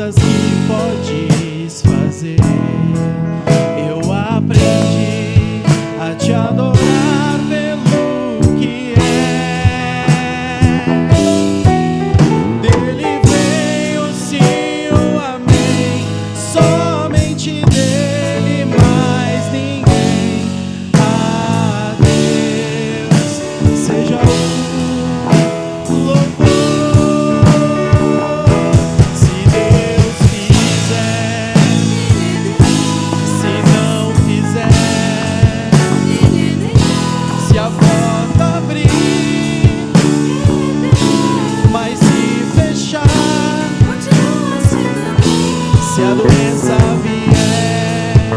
coisas que podes fazer. Eu aprendi a te adorar pelo que é. Dele vem o sim, o amém, somente dele, mais ninguém. A Deus seja o louvor. Se Deus fizer, se não fizer, se a porta abrir, mas se fechar, se a doença vier,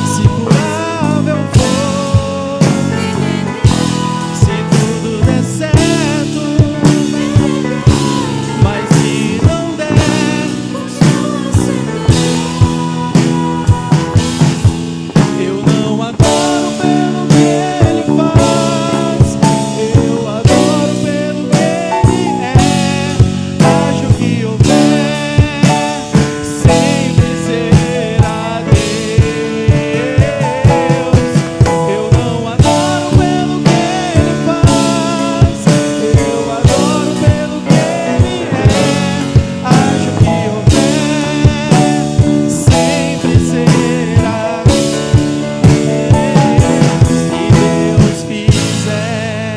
se curável for, se tudo der certo, mas se não der, eu não adoro pelo que ele faz, eu adoro pelo que ele é. Acho que houver, sempre será Deus. Eu não adoro pelo que ele faz, eu adoro pelo que ele é. Acho que houver, sempre será Deus. Se Deus fizer,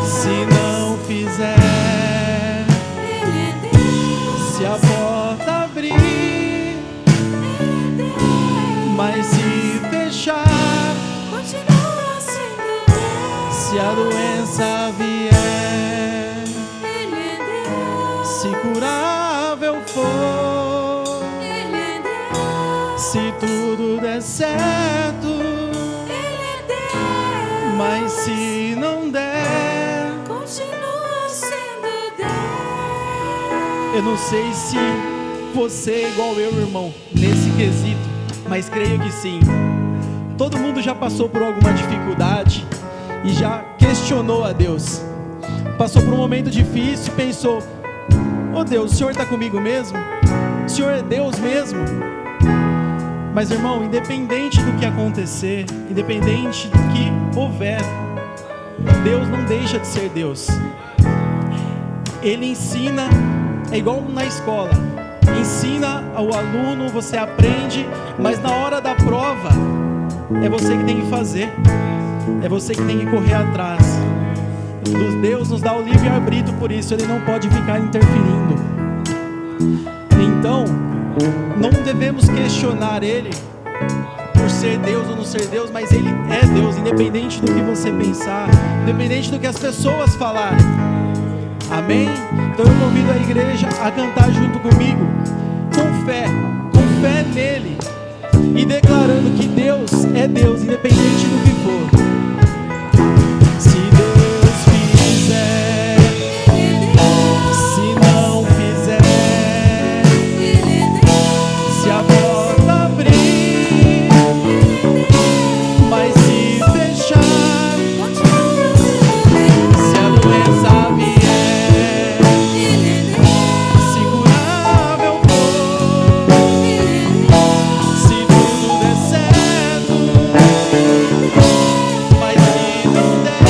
se não fizer, se a porta abrir, mas se fechar, se a doença vier, se curável for, se tudo der certo, mas se não der, eu não sei se você é igual eu, irmão, nesse quesito, mas creio que sim. Todo mundo já passou por alguma dificuldade e já questionou a Deus. Passou por um momento difícil e pensou: oh Deus, o Senhor está comigo mesmo? O Senhor é Deus mesmo? Mas irmão, independente do que acontecer, independente do que houver, Deus não deixa de ser Deus. Ele ensina, é igual na escola, ensina ao aluno, você aprende, mas na hora da prova, é você que tem que fazer, é você que tem que correr atrás. Deus nos dá o livre-arbítrio, por isso Ele não pode ficar interferindo. Então, não devemos questionar Ele por ser Deus ou não ser Deus, mas Ele é Deus, independente do que você pensar, independente do que as pessoas falarem. Amém? Então eu convido a igreja a cantar junto comigo, com fé nele, e declarando que Deus é Deus, independente do que for. Se Deus fizer, se não fizer, se a porta abrir, mas se fechar, se a doença vier, se curável for, se tudo der certo, mas se não der,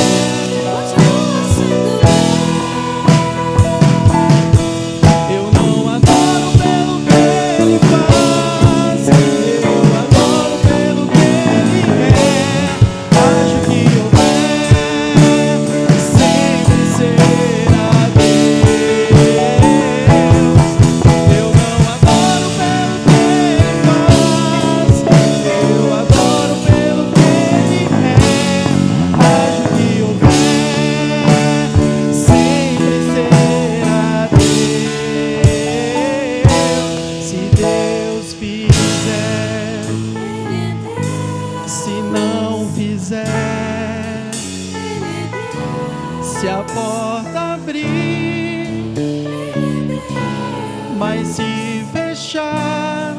eu não adoro pelo que ele faz, eu adoro pelo que ele é. Acho que houver, sempre será Deus. Eu não adoro pelo que ele faz, eu adoro pelo que ele é. Acho que houver, sempre será Deus. Se Deus fizer, se não fizer, se a porta abrir, mas se fechar,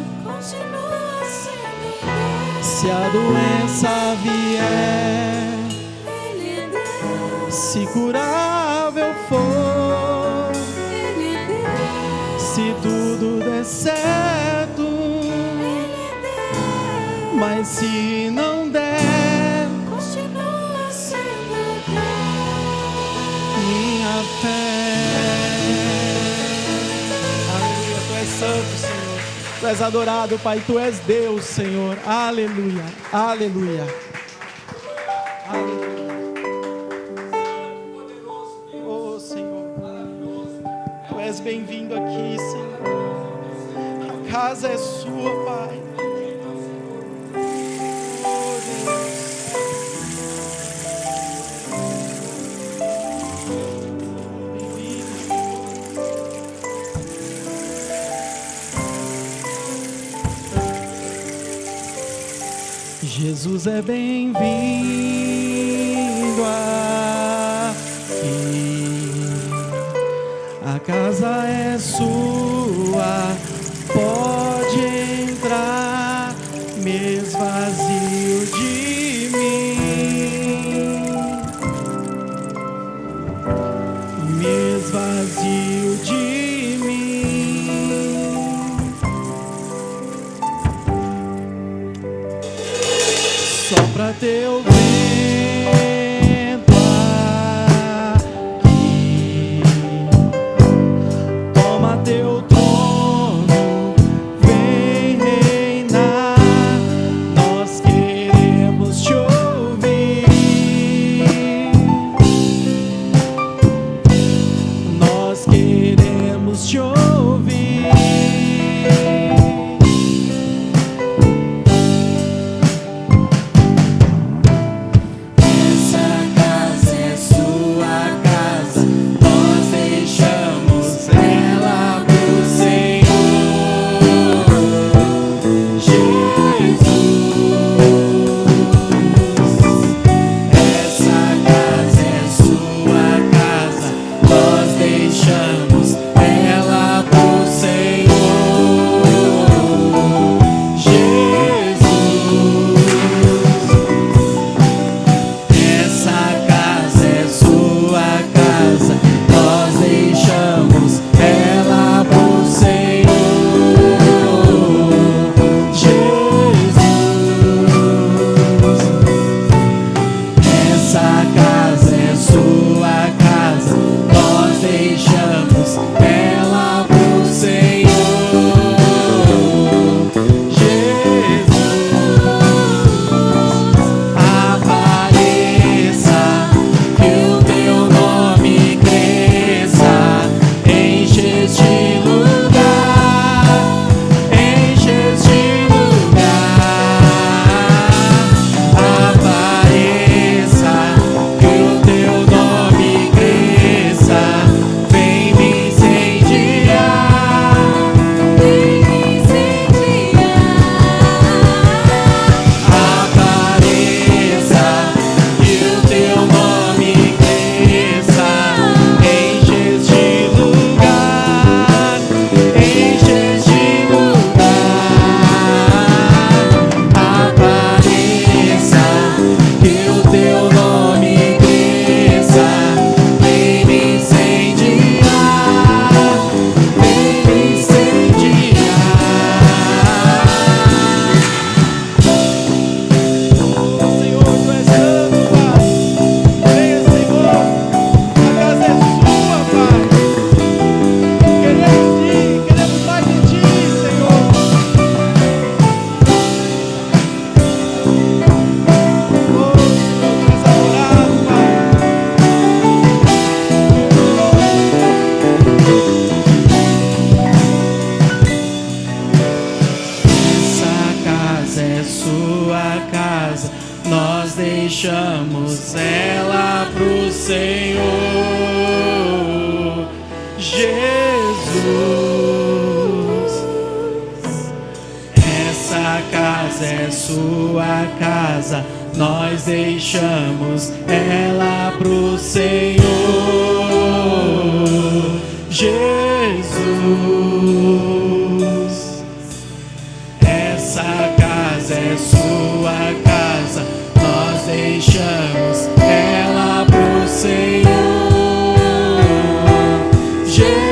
se a doença vier, se curável for, certo, mas se não der, continua sendo minha fé. Aleluia, Tu és santo, Senhor. Tu és adorado, Pai. Tu és Deus, Senhor. Aleluia, aleluia. Aleluia. Oh, Senhor. Tu és bem-vindo aqui, Senhor. A casa é sua, Pai. Oh, Deus. Jesus é bem-vindo aqui. A casa é sua, pode entrar, me esvazio de mim, me esvazio de mim. Sopra teu vento aqui, toma teu trono, vem reinar. Nós queremos te ouvir, nós queremos te ouvir. deixamos ela pro Senhor Jesus. Essa casa é sua casa, nós deixamos ela pro Senhor Jesus. Essa casa é sua casa, nós deixamos ela pro Senhor Jesus.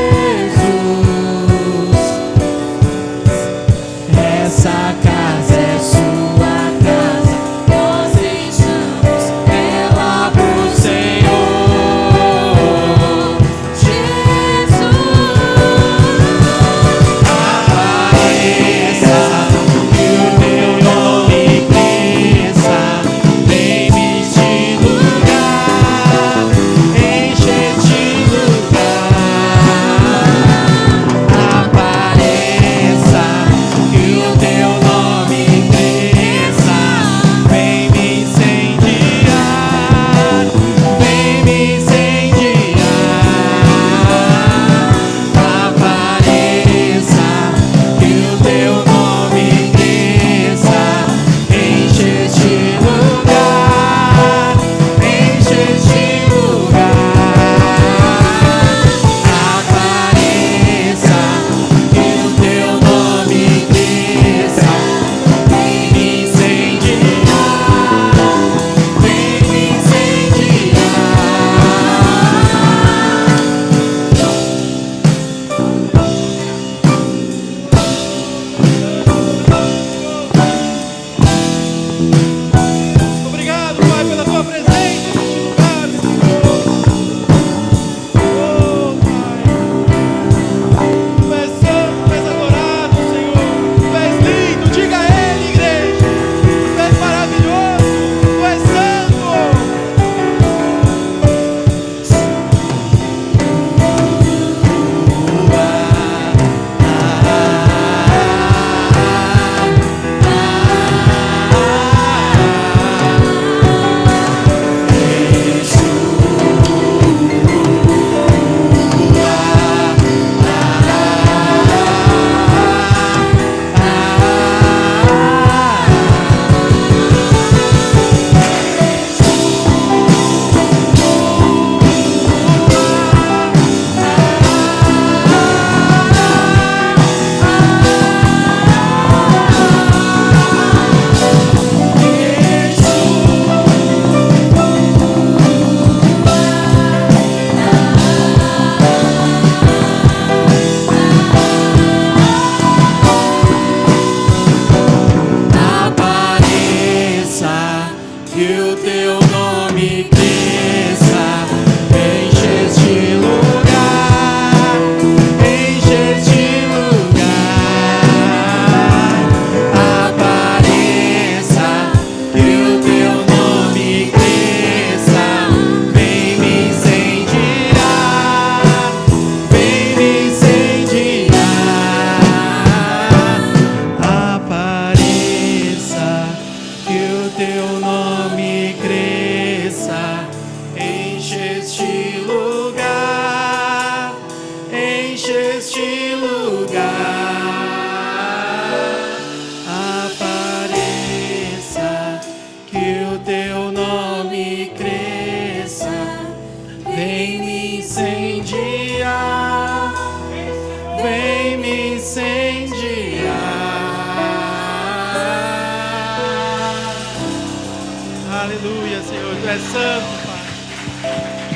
é santo, Pai.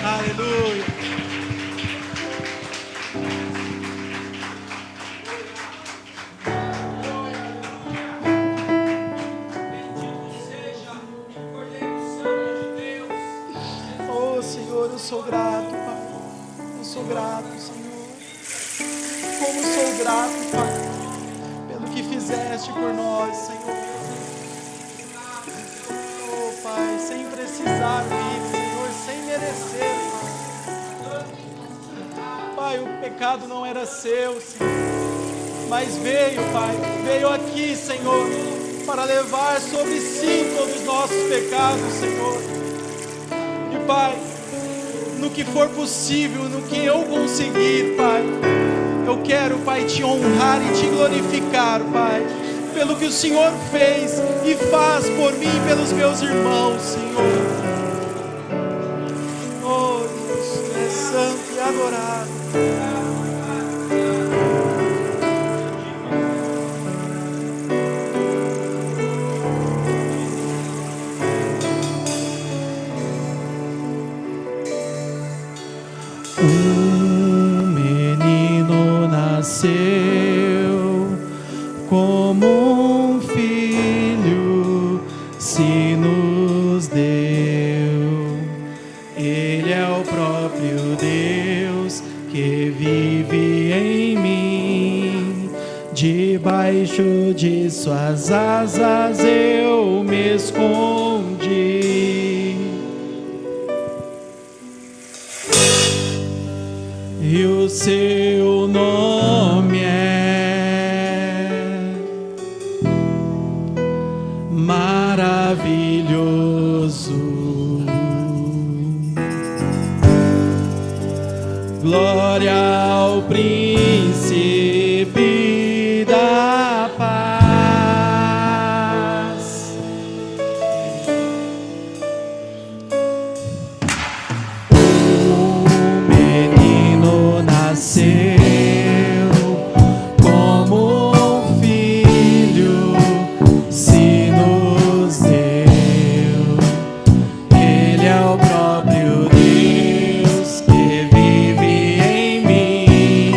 Aleluia. Oh, Senhor, eu sou grato, Pai. Eu sou grato, Senhor. Como sou grato, Pai, pelo que fizeste por nós, Senhor. Oh, Pai, sem precisar vir, Senhor, sem merecer, Pai. Pai, o pecado não era seu, Senhor, mas veio, Pai, veio aqui, Senhor, para levar sobre si todos os nossos pecados, Senhor. E, Pai, no que for possível, no que eu conseguir, Pai, eu quero, Pai, te honrar e te glorificar, Pai, pelo que o Senhor fez e faz por mim e pelos meus irmãos, Senhor. Oh, Deus, Tu és santo e adorado. Nasceu como um filho, se nos deu. Ele é o próprio Deus que vive em mim. Debaixo de suas asas eu me escondi. E o seu nome é maravilhoso. Glória ao príncipe da paz. Nasceu como um filho, se nos deu. Ele é o próprio Deus que vive em mim.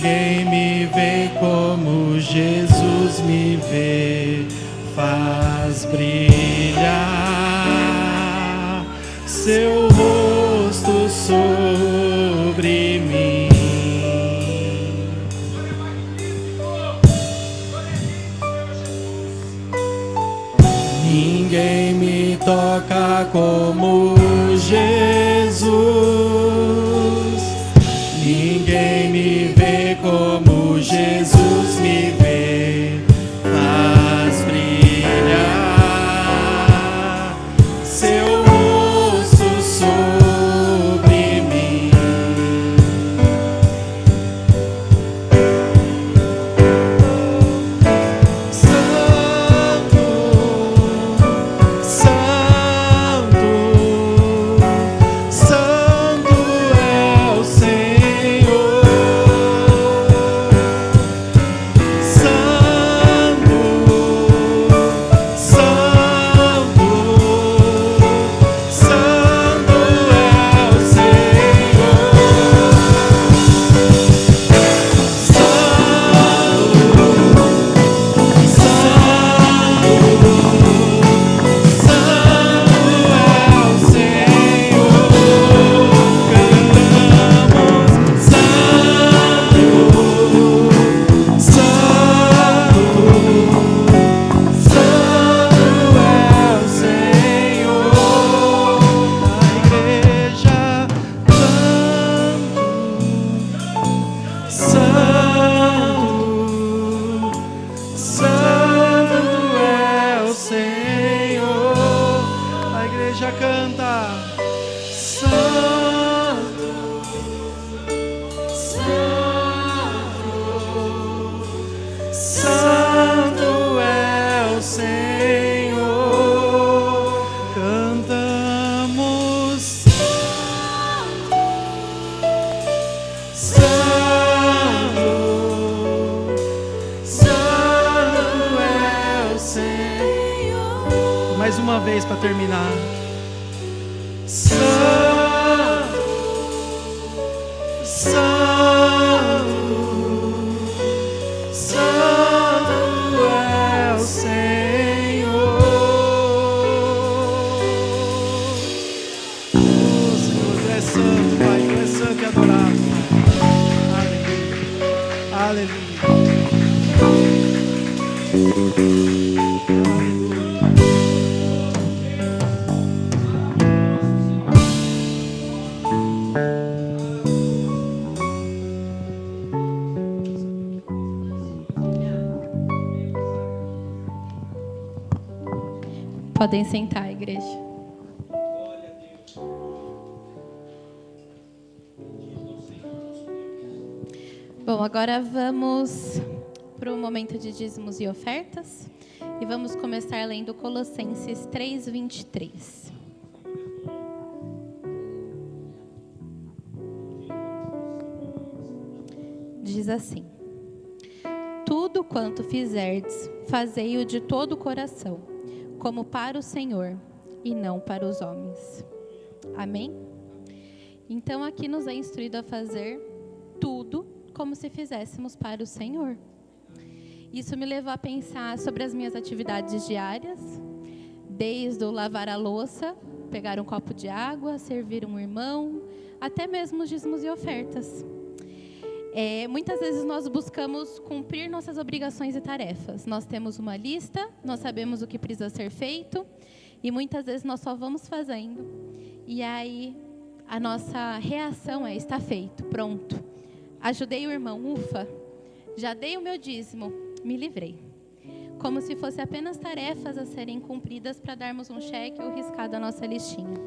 Ninguém me vê como Jesus me vê, faz brilhar seu rosto sobre mim. Ninguém me toca como Jesus. Ninguém me vê como Jesus me vê, faz brilhar seu rosto sobre mim. Santo, Santo, Santo é o Senhor. Santo, Santo, Santo é o Senhor. Santo é o Senhor. A igreja canta. Santo, Santo, Santo é o Senhor. Cantamos. Santo, Santo é o Senhor. Mais uma vez para terminar. Santo, Santo, Santo é o Senhor. Oh, Senhor, Tu és santo, Pai, Tu és santo e adorável. Aleluia. Podem sentar, igreja. Bom, agora vamos para o momento de dízimos e ofertas. E vamos começar lendo Colossenses 3:23. Diz assim: tudo quanto fizerdes, fazei-o de todo o coração, como para o Senhor e não para os homens. Amém? Então aqui nos é instruído a fazer tudo como se fizéssemos para o Senhor. Isso me levou a pensar sobre as minhas atividades diárias, desde o lavar a louça, pegar um copo de água, servir um irmão, até mesmo os dízimos e ofertas. Muitas vezes nós buscamos cumprir nossas obrigações e tarefas. Nós temos uma lista, nós sabemos o que precisa ser feito e muitas vezes nós só vamos fazendo. E aí a nossa reação é: está feito, pronto. Ajudei o irmão, ufa, já dei o meu dízimo, me livrei. Como se fosse apenas tarefas a serem cumpridas para darmos um cheque ou riscar da nossa listinha.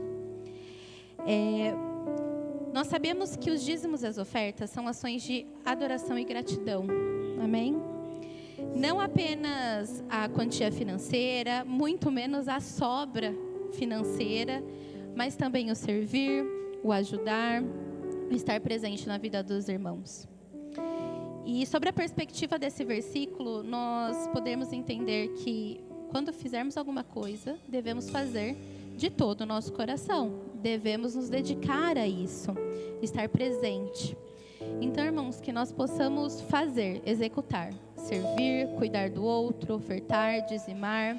Nós sabemos que os dízimos e as ofertas são ações de adoração e gratidão. Amém? Não apenas a quantia financeira, muito menos a sobra financeira, mas também o servir, o ajudar, o estar presente na vida dos irmãos. E sobre a perspectiva desse versículo, nós podemos entender que quando fizermos alguma coisa, devemos fazer de todo o nosso coração. Devemos nos dedicar a isso, estar presente. Então, irmãos, que nós possamos fazer, executar, servir, cuidar do outro, ofertar, dizimar,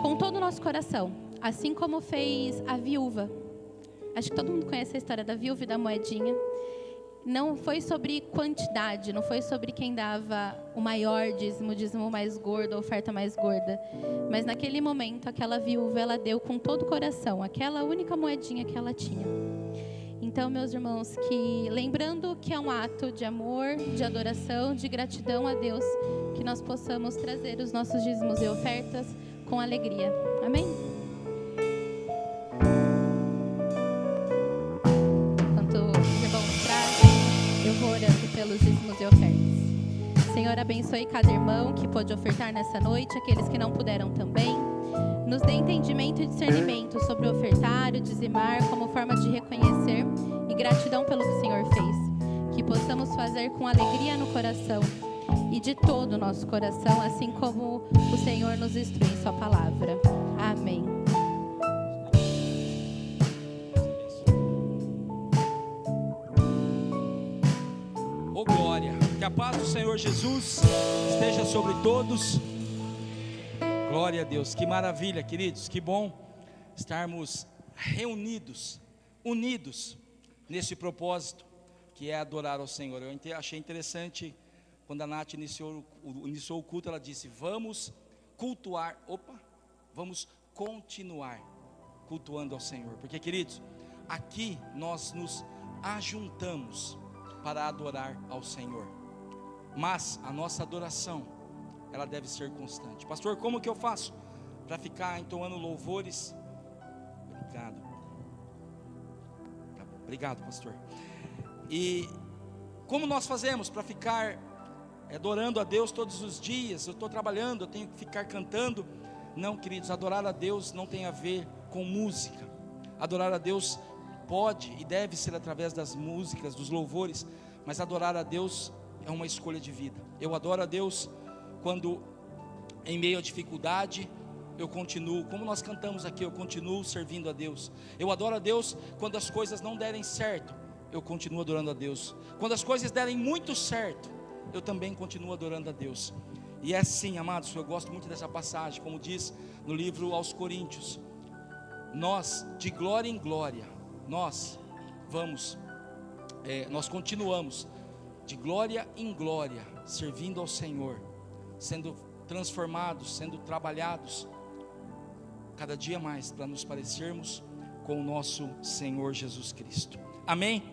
com todo o nosso coração, assim como fez a viúva. Acho que todo mundo conhece a história da viúva e da moedinha. Não foi sobre quantidade, não foi sobre quem dava o maior dízimo, o dízimo mais gordo, a oferta mais gorda. Mas naquele momento, aquela viúva, ela deu com todo o coração, aquela única moedinha que ela tinha. Então, meus irmãos, que lembrando que é um ato de amor, de adoração, de gratidão a Deus, que nós possamos trazer os nossos dízimos e ofertas com alegria. Amém? Enquanto os irmãos trazem, eu vou orando pelos dízimos e ofertas. Senhor, abençoe cada irmão que pôde ofertar nessa noite, aqueles que não puderam também. Nos dê entendimento e discernimento sobre o ofertar, o dizimar, como forma de reconhecer e gratidão pelo que o Senhor fez. Que possamos fazer com alegria no coração e de todo o nosso coração, assim como o Senhor nos instrui em sua palavra. Amém. Ô glória, que a paz do Senhor Jesus esteja sobre todos. Glória a Deus, que maravilha, queridos, que bom estarmos reunidos, unidos nesse propósito que é adorar ao Senhor. Eu achei interessante quando a Nath iniciou o culto, ela disse: vamos cultuar, vamos continuar cultuando ao Senhor, porque, queridos, aqui nós nos ajuntamos para adorar ao Senhor, mas a nossa adoração, ela deve ser constante. Pastor, como que eu faço para ficar entoando louvores? Obrigado. Tá bom, obrigado, pastor. E como nós fazemos para ficar adorando a Deus todos os dias? Eu estou trabalhando, eu tenho que ficar cantando. Não, queridos, adorar a Deus não tem a ver com música. Adorar a Deus pode e deve ser através das músicas, dos louvores, mas adorar a Deus é uma escolha de vida. Eu adoro a Deus quando, em meio à dificuldade, eu continuo, como nós cantamos aqui, eu continuo servindo a Deus. Eu adoro a Deus quando as coisas não derem certo, eu continuo adorando a Deus. Quando as coisas derem muito certo, eu também continuo adorando a Deus. E é assim, amados, eu gosto muito dessa passagem, como diz no livro aos Coríntios: nós, de glória em glória, nós continuamos de glória em glória, servindo ao Senhor, sendo transformados, sendo trabalhados cada dia mais para nos parecermos com o nosso Senhor Jesus Cristo. Amém?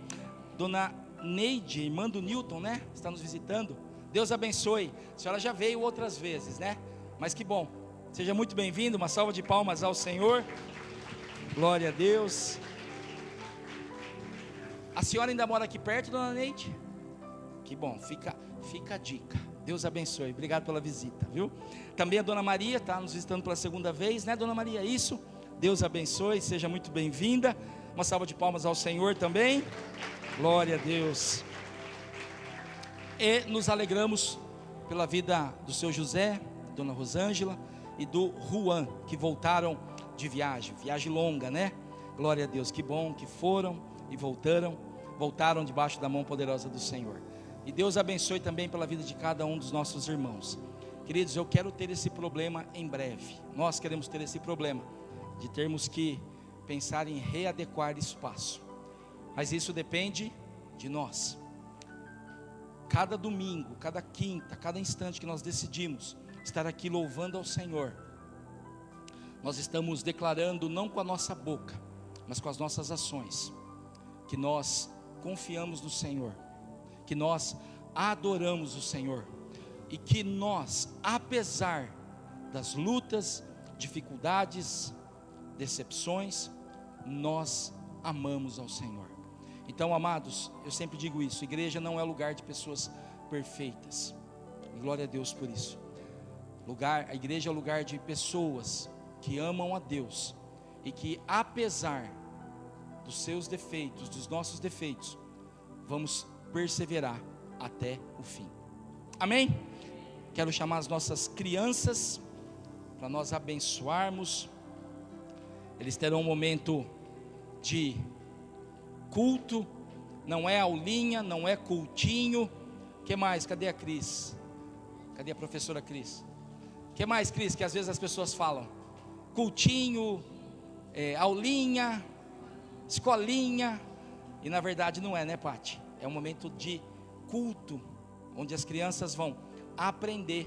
Dona Neide, irmã do Newton, né? Está nos visitando. Deus abençoe. A senhora já veio outras vezes, né? Mas que bom. Seja muito bem-vindo. Uma salva de palmas ao Senhor. Glória a Deus. A senhora ainda mora aqui perto, dona Neide? Que bom, fica a dica. Deus abençoe, obrigado pela visita, viu? Também a dona Maria está nos visitando pela segunda vez, né, dona Maria? Isso, Deus abençoe, seja muito bem-vinda. Uma salva de palmas ao Senhor também. Glória a Deus. E nos alegramos pela vida do seu José, dona Rosângela e do Juan, que voltaram de viagem longa, né? Glória a Deus, que bom que foram e voltaram debaixo da mão poderosa do Senhor. E Deus abençoe também pela vida de cada um dos nossos irmãos. Queridos, eu quero ter esse problema em breve. Nós queremos ter esse problema de termos que pensar em readequar espaço. Mas isso depende de nós. Cada domingo, cada quinta, cada instante que nós decidimos estar aqui louvando ao Senhor, nós estamos declarando não com a nossa boca, mas com as nossas ações, que nós confiamos no Senhor, que nós adoramos o Senhor, e que nós, apesar das lutas, dificuldades, decepções, nós amamos ao Senhor. Então, amados, eu sempre digo isso: igreja não é lugar de pessoas perfeitas, e glória a Deus por isso. A igreja é lugar de pessoas que amam a Deus, e que apesar dos seus defeitos, dos nossos defeitos, vamos perseverar até o fim. Amém? Quero chamar as nossas crianças para nós abençoarmos. Eles terão um momento de culto não é aulinha, não é cultinho. Que mais? Cadê a Cris? Cadê a professora Cris? Que mais, Cris, que às vezes as pessoas falam? Cultinho, aulinha, escolinha. E na verdade não é, né, Pati? É um momento de culto, onde as crianças vão aprender,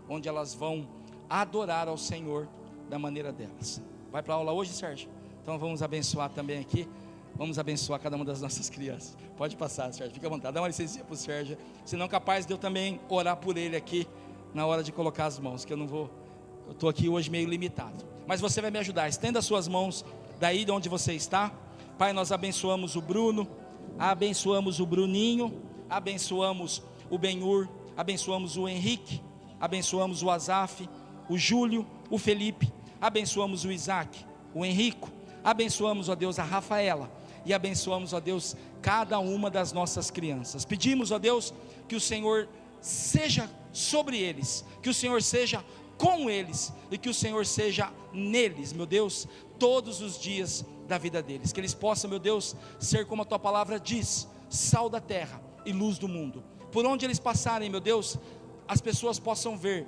onde elas vão adorar ao Senhor da maneira delas. Vai para a aula hoje, Sérgio? Então vamos abençoar também aqui. Vamos abençoar cada uma das nossas crianças. Pode passar, Sérgio, fica à vontade. Dá uma licença para o Sérgio. Senão capaz de eu também orar por ele aqui na hora de colocar as mãos, que eu estou aqui hoje meio limitado. Mas você vai me ajudar. Estenda as suas mãos daí de onde você está. Pai, nós abençoamos o Bruno, abençoamos o Bruninho, abençoamos o Benhur, abençoamos o Henrique, abençoamos o Azaf, o Júlio, o Felipe, abençoamos o Isaac, o Henrico, abençoamos, ó Deus, a Rafaela, e abençoamos, ó Deus, cada uma das nossas crianças. Pedimos, ó Deus, que o Senhor seja sobre eles, que o Senhor seja com eles, e que o Senhor seja neles, meu Deus, todos os dias da vida deles, que eles possam, meu Deus, ser como a tua palavra diz, sal da terra e luz do mundo. Por onde eles passarem, meu Deus, as pessoas possam ver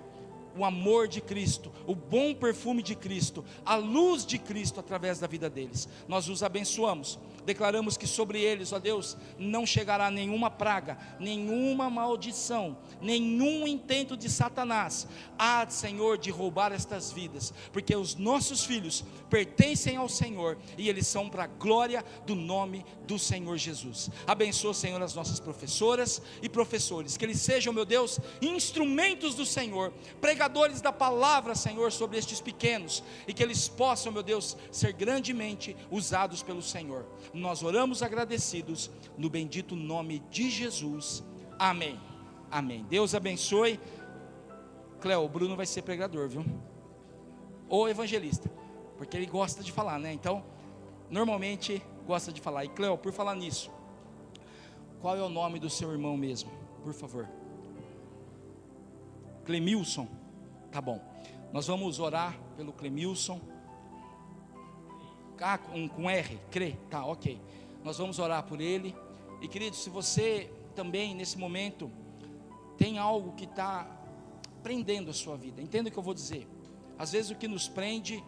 o amor de Cristo, o bom perfume de Cristo, a luz de Cristo através da vida deles. Nós os abençoamos, declaramos que sobre eles, ó Deus, não chegará nenhuma praga, nenhuma maldição, nenhum intento de Satanás, Senhor, de roubar estas vidas, porque os nossos filhos pertencem ao Senhor, e eles são para a glória do nome do Senhor Jesus. Abençoa, Senhor, as nossas professoras e professores, que eles sejam, meu Deus, instrumentos do Senhor, pregadores da palavra, Senhor, sobre estes pequenos, e que eles possam, meu Deus, ser grandemente usados pelo Senhor. Nós oramos agradecidos no bendito nome de Jesus, amém, amém. Deus abençoe. Cléo, o Bruno vai ser pregador, viu? Ou evangelista, porque ele gosta de falar, né? Então, normalmente gosta de falar. E Cléo, por falar nisso, qual é o nome do seu irmão mesmo? Por favor. Clemilson. Tá bom. Nós vamos orar pelo Clemilson. Com R, crê, tá, ok. Nós vamos orar por ele. E querido, se você também nesse momento tem algo que está prendendo a sua vida, entenda o que eu vou dizer. Às vezes o que nos prende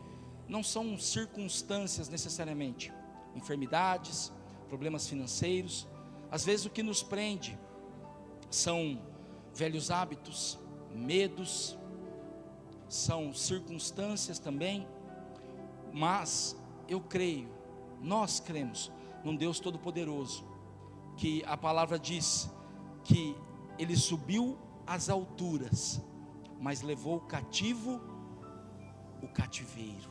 não são circunstâncias necessariamente, enfermidades, problemas financeiros. Às vezes o que nos prende são velhos hábitos, medos, são circunstâncias também. Mas eu creio, nós cremos num Deus Todo-Poderoso, que a palavra diz que Ele subiu às alturas, mas levou cativo o cativeiro,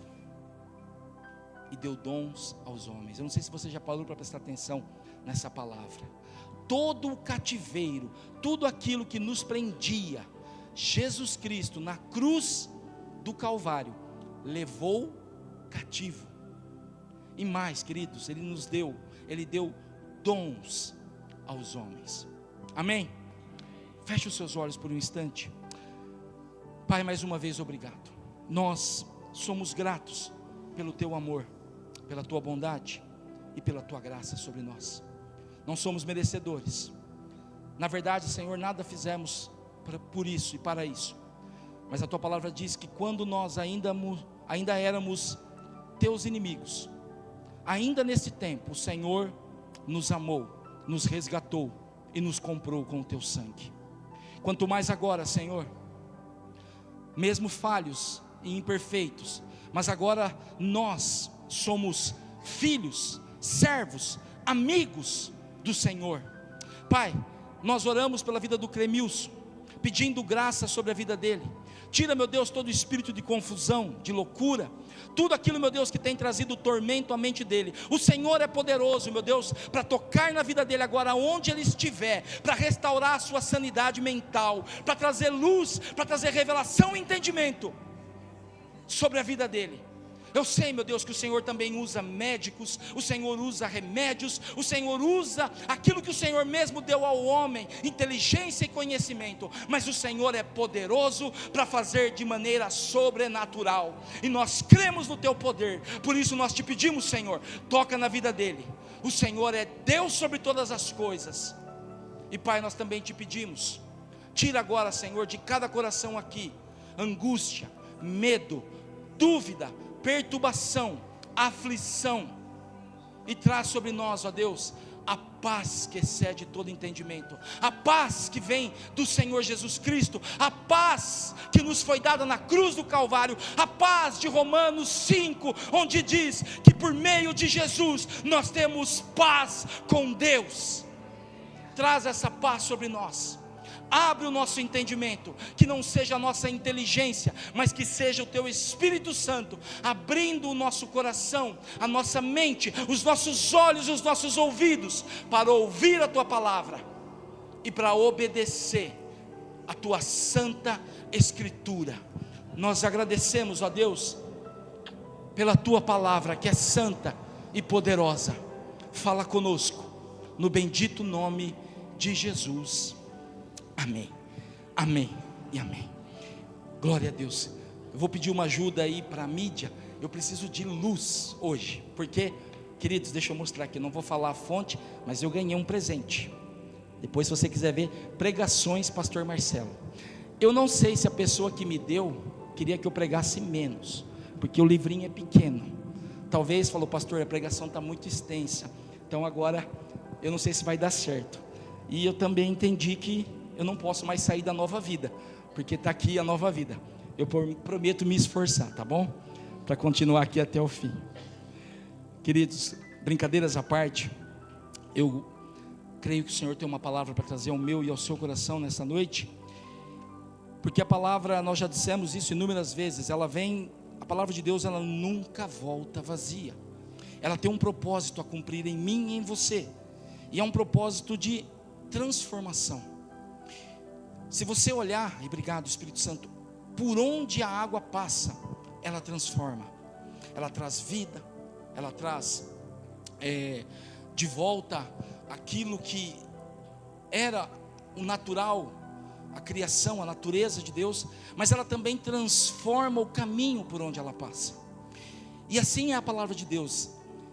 e deu dons aos homens. Eu não sei se você já parou para prestar atenção nessa palavra. Todo o cativeiro, tudo aquilo que nos prendia, Jesus Cristo na cruz do Calvário levou cativo. E mais, queridos, Ele deu dons aos homens. Amém? Feche os seus olhos por um instante. Pai, mais uma vez obrigado. Nós somos gratos pelo teu amor, pela tua bondade e pela tua graça sobre nós. Não somos merecedores. Na verdade, Senhor, nada fizemos por isso e para isso. Mas a tua palavra diz que quando nós ainda éramos teus inimigos, ainda nesse tempo o Senhor nos amou, nos resgatou e nos comprou com o teu sangue. Quanto mais agora, Senhor, mesmo falhos e imperfeitos, mas agora nós somos filhos, servos, amigos do Senhor. Pai, nós oramos pela vida do Clemilson, pedindo graça sobre a vida dele. Tira, meu Deus, todo espírito de confusão, de loucura, tudo aquilo, meu Deus, que tem trazido tormento à mente dele. O Senhor é poderoso, meu Deus, para tocar na vida dele agora, onde ele estiver, para restaurar a sua sanidade mental, para trazer luz, para trazer revelação e entendimento sobre a vida dele. Eu sei, meu Deus, que o Senhor também usa médicos, o Senhor usa remédios, o Senhor usa aquilo que o Senhor mesmo deu ao homem, inteligência e conhecimento, mas o Senhor é poderoso para fazer de maneira sobrenatural, e nós cremos no teu poder. Por isso nós te pedimos, Senhor, toca na vida dele. O Senhor é Deus sobre todas as coisas. E Pai, nós também te pedimos, tira agora, Senhor, de cada coração aqui angústia, medo, dúvida, perturbação, aflição, e traz sobre nós, ó Deus, a paz que excede todo entendimento, a paz que vem do Senhor Jesus Cristo, a paz que nos foi dada na cruz do Calvário, a paz de Romanos 5, onde diz que por meio de Jesus nós temos paz com Deus. Traz essa paz sobre nós. Abre o nosso entendimento, que não seja a nossa inteligência, mas que seja o teu Espírito Santo, abrindo o nosso coração, a nossa mente, os nossos olhos, os nossos ouvidos, para ouvir a tua palavra, e para obedecer a tua santa Escritura. Nós agradecemos, ó Deus, pela tua palavra, que é santa e poderosa. Fala conosco, no bendito nome de Jesus. Amém, amém e amém. Glória a Deus. Eu vou pedir uma ajuda aí para a mídia. Eu preciso de luz hoje, porque, queridos, deixa eu mostrar aqui. Eu não vou falar a fonte, mas eu ganhei um presente. Depois, se você quiser ver, pregações Pastor Marcelo. Eu não sei se a pessoa que me deu queria que eu pregasse menos, porque o livrinho é pequeno. Talvez falou: pastor, a pregação está muito extensa, então agora eu não sei se vai dar certo. E eu também entendi que eu não posso mais sair da Nova Vida, porque está aqui a Nova Vida. Eu prometo me esforçar, tá bom? Para continuar aqui até o fim. Queridos, brincadeiras à parte, eu creio que o Senhor tem uma palavra para trazer ao meu e ao seu coração nessa noite, porque a palavra, nós já dissemos isso inúmeras vezes, ela vem, a palavra de Deus, ela nunca volta vazia. Ela tem um propósito a cumprir em mim e em você, e é um propósito de transformação. Se você olhar, e obrigado Espírito Santo, por onde a água passa, ela transforma, ela traz vida, ela traz de volta aquilo que era o natural, a criação, a natureza de Deus, mas ela também transforma o caminho por onde ela passa. E assim é a palavra de Deus.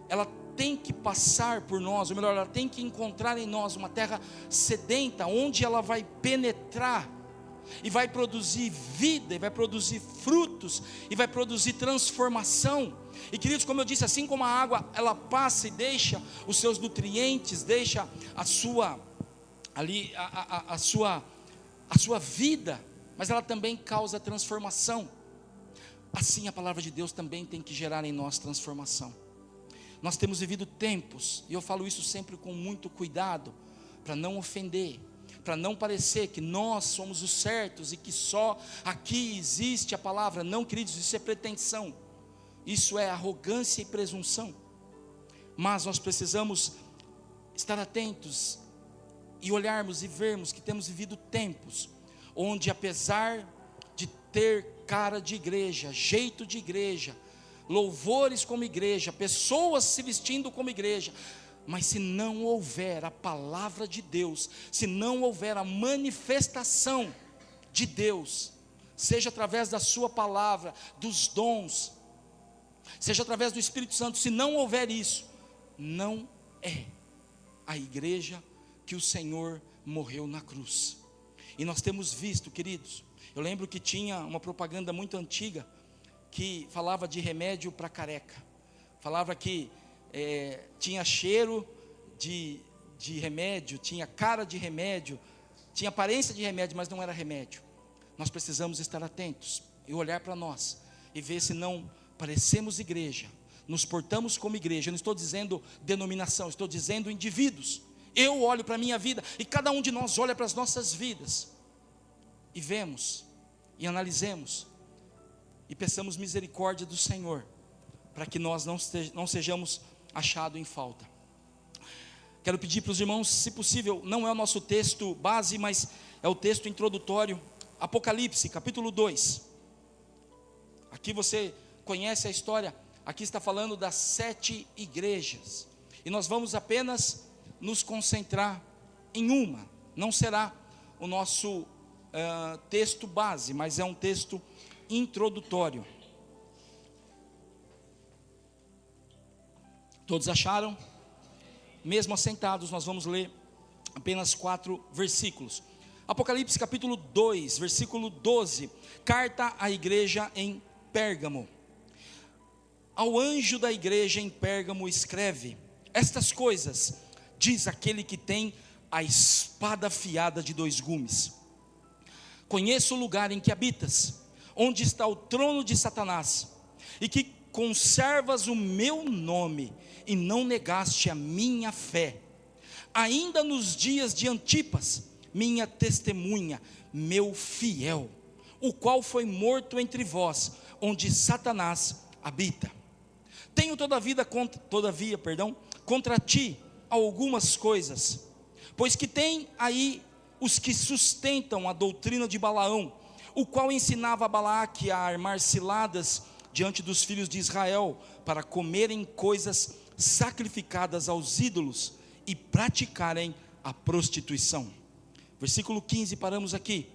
Ela tem que passar por nós, ou melhor, ela tem que encontrar em nós uma terra sedenta, onde ela vai penetrar e vai produzir vida, e vai produzir frutos, e vai produzir transformação. E queridos, como eu disse, assim como a água, ela passa e deixa os seus nutrientes, deixa a sua ali a sua vida, mas ela também causa transformação. Assim a palavra de Deus também tem que gerar em nós transformação. Nós temos vivido tempos, e eu falo isso sempre com muito cuidado, para não ofender, para não parecer que nós somos os certos e que só aqui existe a palavra. Não, queridos, isso é pretensão, isso é arrogância e presunção. Mas nós precisamos estar atentos e olharmos e vermos que temos vivido tempos onde, apesar de ter cara de igreja, jeito de igreja, louvores como igreja, pessoas se vestindo como igreja, mas se não houver a palavra de Deus, se não houver a manifestação de Deus, seja através da sua palavra, dos dons, seja através do Espírito Santo, se não houver isso, não é a igreja que o Senhor morreu na cruz. E nós temos visto, queridos, eu lembro que tinha uma propaganda muito antiga, que falava de remédio para careca, falava que tinha cheiro de remédio, tinha cara de remédio, tinha aparência de remédio, mas não era remédio. Nós precisamos estar atentos e olhar para nós e ver se não parecemos igreja, nos portamos como igreja. Eu não estou dizendo denominação, estou dizendo indivíduos. Eu olho para a minha vida e cada um de nós olha para as nossas vidas e vemos e analisemos e peçamos misericórdia do Senhor, para que nós não sejamos achados em falta. Quero pedir para os irmãos, se possível, não é o nosso texto base, mas é o texto introdutório, Apocalipse, capítulo 2. Aqui você conhece a história aqui está falando das 7 igrejas, e nós vamos apenas nos concentrar em uma. Não será o nosso texto base, mas é um texto introdutório. Todos acharam? Mesmo assentados, nós vamos ler apenas 4 versículos. Apocalipse capítulo 2, versículo 12. Carta à igreja em Pérgamo. Ao anjo da igreja em Pérgamo escreve: estas coisas diz aquele que tem a espada afiada de 2 gumes. Conheço o lugar em que habitas, onde está o trono de Satanás, e que conservas o meu nome, e não negaste a minha fé, ainda nos dias de Antipas, minha testemunha, meu fiel, o qual foi morto entre vós, onde Satanás habita. Tenho todavia contra ti algumas coisas, pois que tem aí os que sustentam a doutrina de Balaão, o qual ensinava a Balaque a armar ciladas diante dos filhos de Israel, para comerem coisas sacrificadas aos ídolos e praticarem a prostituição. Versículo 15, paramos aqui.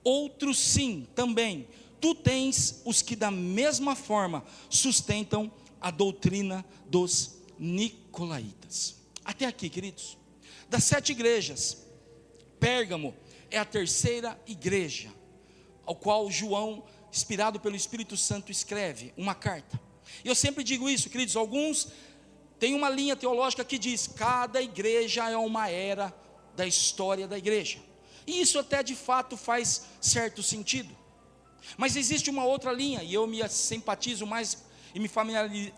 Outros sim, também, tu tens os que da mesma forma sustentam a doutrina dos nicolaítas. Até aqui, queridos. Das 7 igrejas, Pérgamo é a 3ª igreja, ao qual João, inspirado pelo Espírito Santo, escreve uma carta. E eu sempre digo isso, queridos, alguns têm uma linha teológica que diz: cada igreja é uma era da história da igreja. E isso até de fato faz certo sentido. Mas existe uma outra linha, e eu me simpatizo mais e me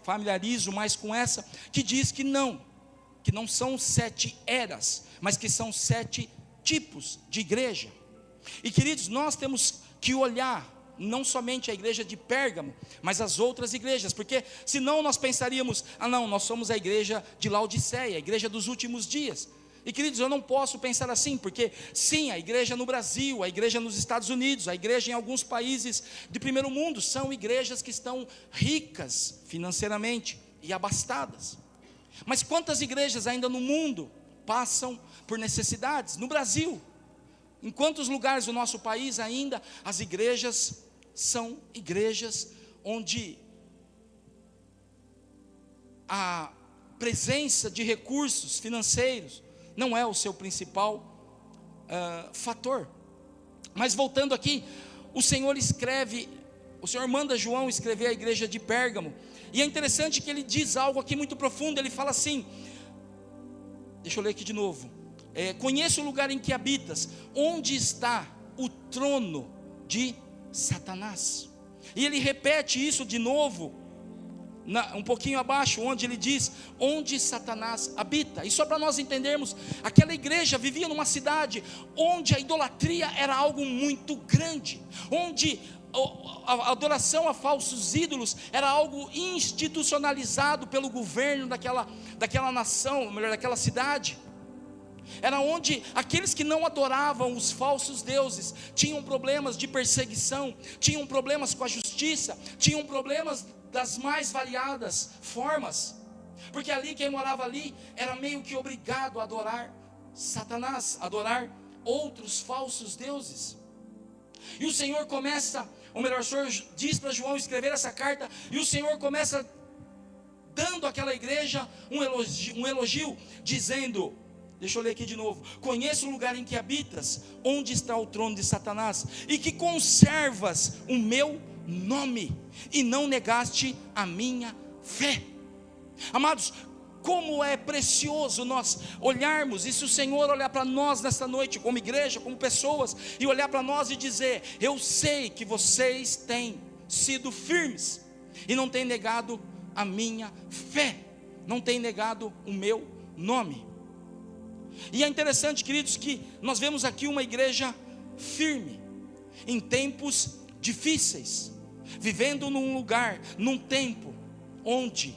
familiarizo mais com essa, que diz que não são 7 eras, mas que são 7 tipos de igreja. E queridos, nós temos que olhar não somente a igreja de Pérgamo, mas as outras igrejas, porque senão nós pensaríamos: não, nós somos a igreja de Laodiceia, a igreja dos últimos dias. E queridos, eu não posso pensar assim, porque sim, a igreja no Brasil, a igreja nos Estados Unidos, a igreja em alguns países de primeiro mundo, são igrejas que estão ricas financeiramente e abastadas. Mas quantas igrejas ainda no mundo passam por necessidades? No Brasil, em quantos lugares do nosso país ainda as igrejas são igrejas onde a presença de recursos financeiros não é o seu principal fator. Mas voltando aqui, o Senhor manda João escrever à igreja de Pérgamo, e é interessante que ele diz algo aqui muito profundo. Ele fala assim, deixa eu ler aqui de novo: conheço o lugar em que habitas, onde está o trono de Satanás. E ele repete isso de novo, um pouquinho abaixo, onde ele diz: onde Satanás habita. E só para nós entendermos, aquela igreja vivia numa cidade onde a idolatria era algo muito grande, onde a adoração a falsos ídolos era algo institucionalizado pelo governo daquela nação, ou melhor, daquela cidade. Era onde aqueles que não adoravam os falsos deuses tinham problemas de perseguição, tinham problemas com a justiça, tinham problemas das mais variadas formas, porque ali, quem morava ali era meio que obrigado a adorar Satanás, a adorar outros falsos deuses. E o Senhor começa, ou melhor, o Senhor diz para João escrever essa carta, e o Senhor começa dando àquela igreja um elogio, dizendo, deixa eu ler aqui de novo: conheço o lugar em que habitas, onde está o trono de Satanás, e que conservas o meu nome, e não negaste a minha fé. Amados, como é precioso nós olharmos, e se o Senhor olhar para nós nesta noite, como igreja, como pessoas, e olhar para nós e dizer: eu sei que vocês têm sido firmes, e não têm negado a minha fé, não têm negado o meu nome. E é interessante, queridos, que nós vemos aqui uma igreja firme, em tempos difíceis, vivendo num lugar, num tempo, onde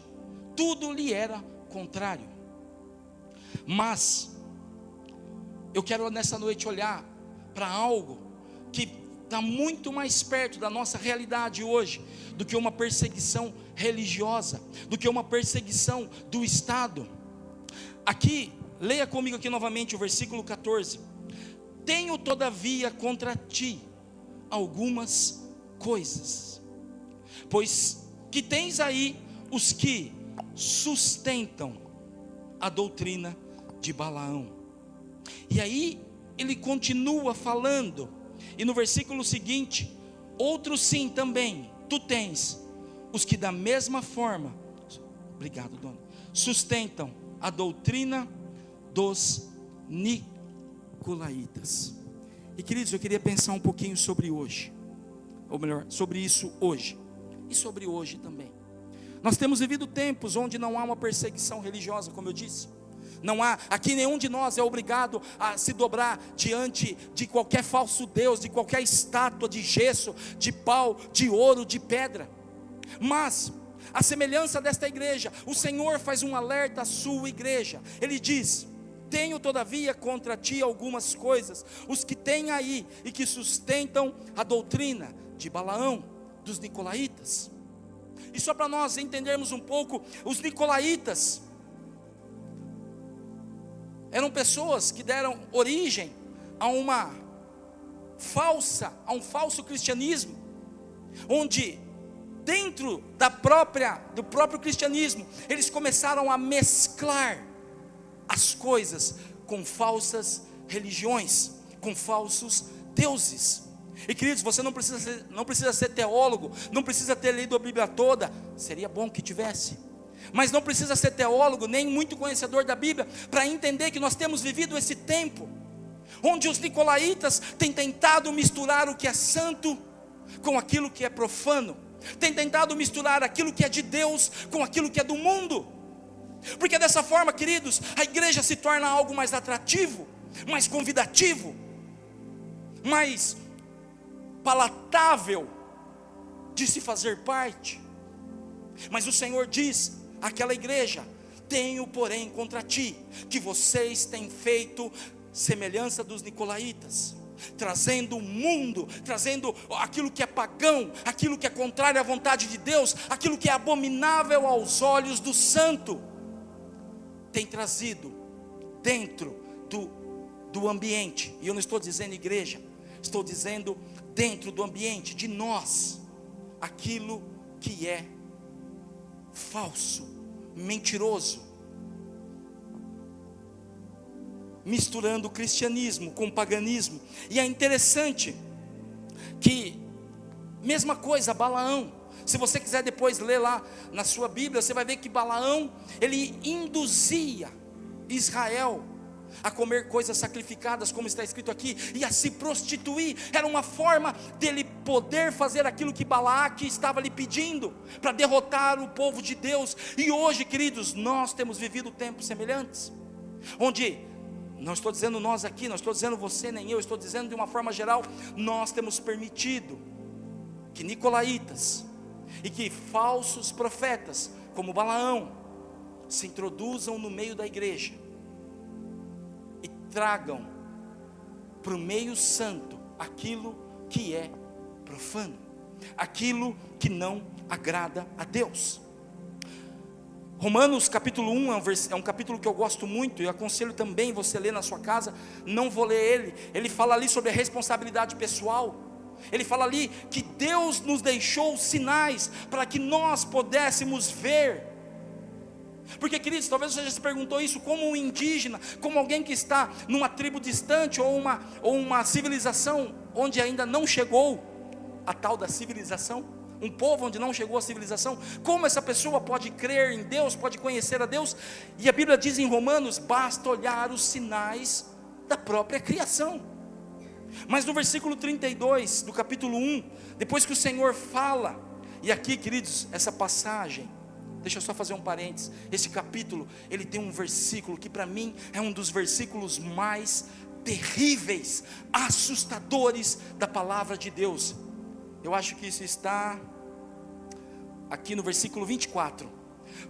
tudo lhe era contrário. Mas eu quero nessa noite olhar para algo que está muito mais perto da nossa realidade hoje do que uma perseguição religiosa, do que uma perseguição do Estado. Aqui, leia comigo aqui novamente o versículo 14. Tenho todavia contra ti algumas coisas, pois que tens aí os que sustentam a doutrina de Balaão. E aí ele continua falando, e no versículo seguinte, outros sim também, tu tens os que da mesma forma, obrigado dona, sustentam a doutrina dos nicolaítas. E queridos, eu queria pensar um pouquinho sobre hoje, ou melhor, sobre isso hoje, e sobre hoje também. Nós temos vivido tempos onde não há uma perseguição religiosa, como eu disse. Não há, aqui nenhum de nós é obrigado a se dobrar diante de qualquer falso Deus, de qualquer estátua de gesso, de pau, de ouro, de pedra. Mas, a semelhança desta igreja, o Senhor faz um alerta à sua igreja. Ele diz: tenho todavia contra ti algumas coisas, os que têm aí e que sustentam a doutrina de Balaão, dos nicolaítas. E só para nós entendermos um pouco, os nicolaítas eram pessoas que deram origem a um falso cristianismo, onde dentro do próprio cristianismo, eles começaram a mesclar as coisas com falsas religiões, com falsos deuses. E queridos, você não precisa ser teólogo, não precisa ter lido a Bíblia toda, seria bom que tivesse, mas não precisa ser teólogo, nem muito conhecedor da Bíblia, para entender que nós temos vivido esse tempo, onde os nicolaítas têm tentado misturar o que é santo com aquilo que é profano, têm tentado misturar aquilo que é de Deus com aquilo que é do mundo, porque dessa forma, queridos, a igreja se torna algo mais atrativo, mais convidativo, mais palatável de se fazer parte. Mas o Senhor diz àquela igreja: tenho porém contra ti, que vocês têm feito semelhança dos nicolaítas, trazendo o mundo, trazendo aquilo que é pagão, aquilo que é contrário à vontade de Deus, aquilo que é abominável aos olhos do santo, tem trazido dentro do ambiente. E eu não estou dizendo igreja, estou dizendo dentro do ambiente de nós, aquilo que é falso, mentiroso, misturando o cristianismo com o paganismo. E é interessante que, mesma coisa, Balaão, se você quiser depois ler lá na sua Bíblia, você vai ver que Balaão, ele induzia Israel a comer coisas sacrificadas, como está escrito aqui, e a se prostituir. Era uma forma dele poder fazer aquilo que Balaque estava lhe pedindo, para derrotar o povo de Deus. E hoje, queridos, nós temos vivido tempos semelhantes, onde, não estou dizendo nós aqui, não estou dizendo você nem eu, estou dizendo de uma forma geral, nós temos permitido que nicolaítas e que falsos profetas, como Balaão, se introduzam no meio da igreja e tragam para o meio santo aquilo que é profano, aquilo que não agrada a Deus. Romanos capítulo 1 é um capítulo que eu gosto muito, e aconselho também você ler na sua casa. Não vou ler ele fala ali sobre a responsabilidade pessoal. Ele fala ali que Deus nos deixou sinais para que nós pudéssemos ver. Porque, queridos, talvez você já se perguntou isso, como um indígena, como alguém que está numa tribo distante, ou uma civilização onde ainda não chegou a tal da civilização, um povo onde não chegou a civilização, como essa pessoa pode crer em Deus, pode conhecer a Deus? E a Bíblia diz em Romanos, basta olhar os sinais da própria criação. Mas no versículo 32 do capítulo 1, depois que o Senhor fala, e aqui, queridos, essa passagem, deixa eu só fazer um parênteses, esse capítulo, ele tem um versículo que para mim é um dos versículos mais terríveis, assustadores da palavra de Deus. Eu acho que isso está aqui no versículo 24.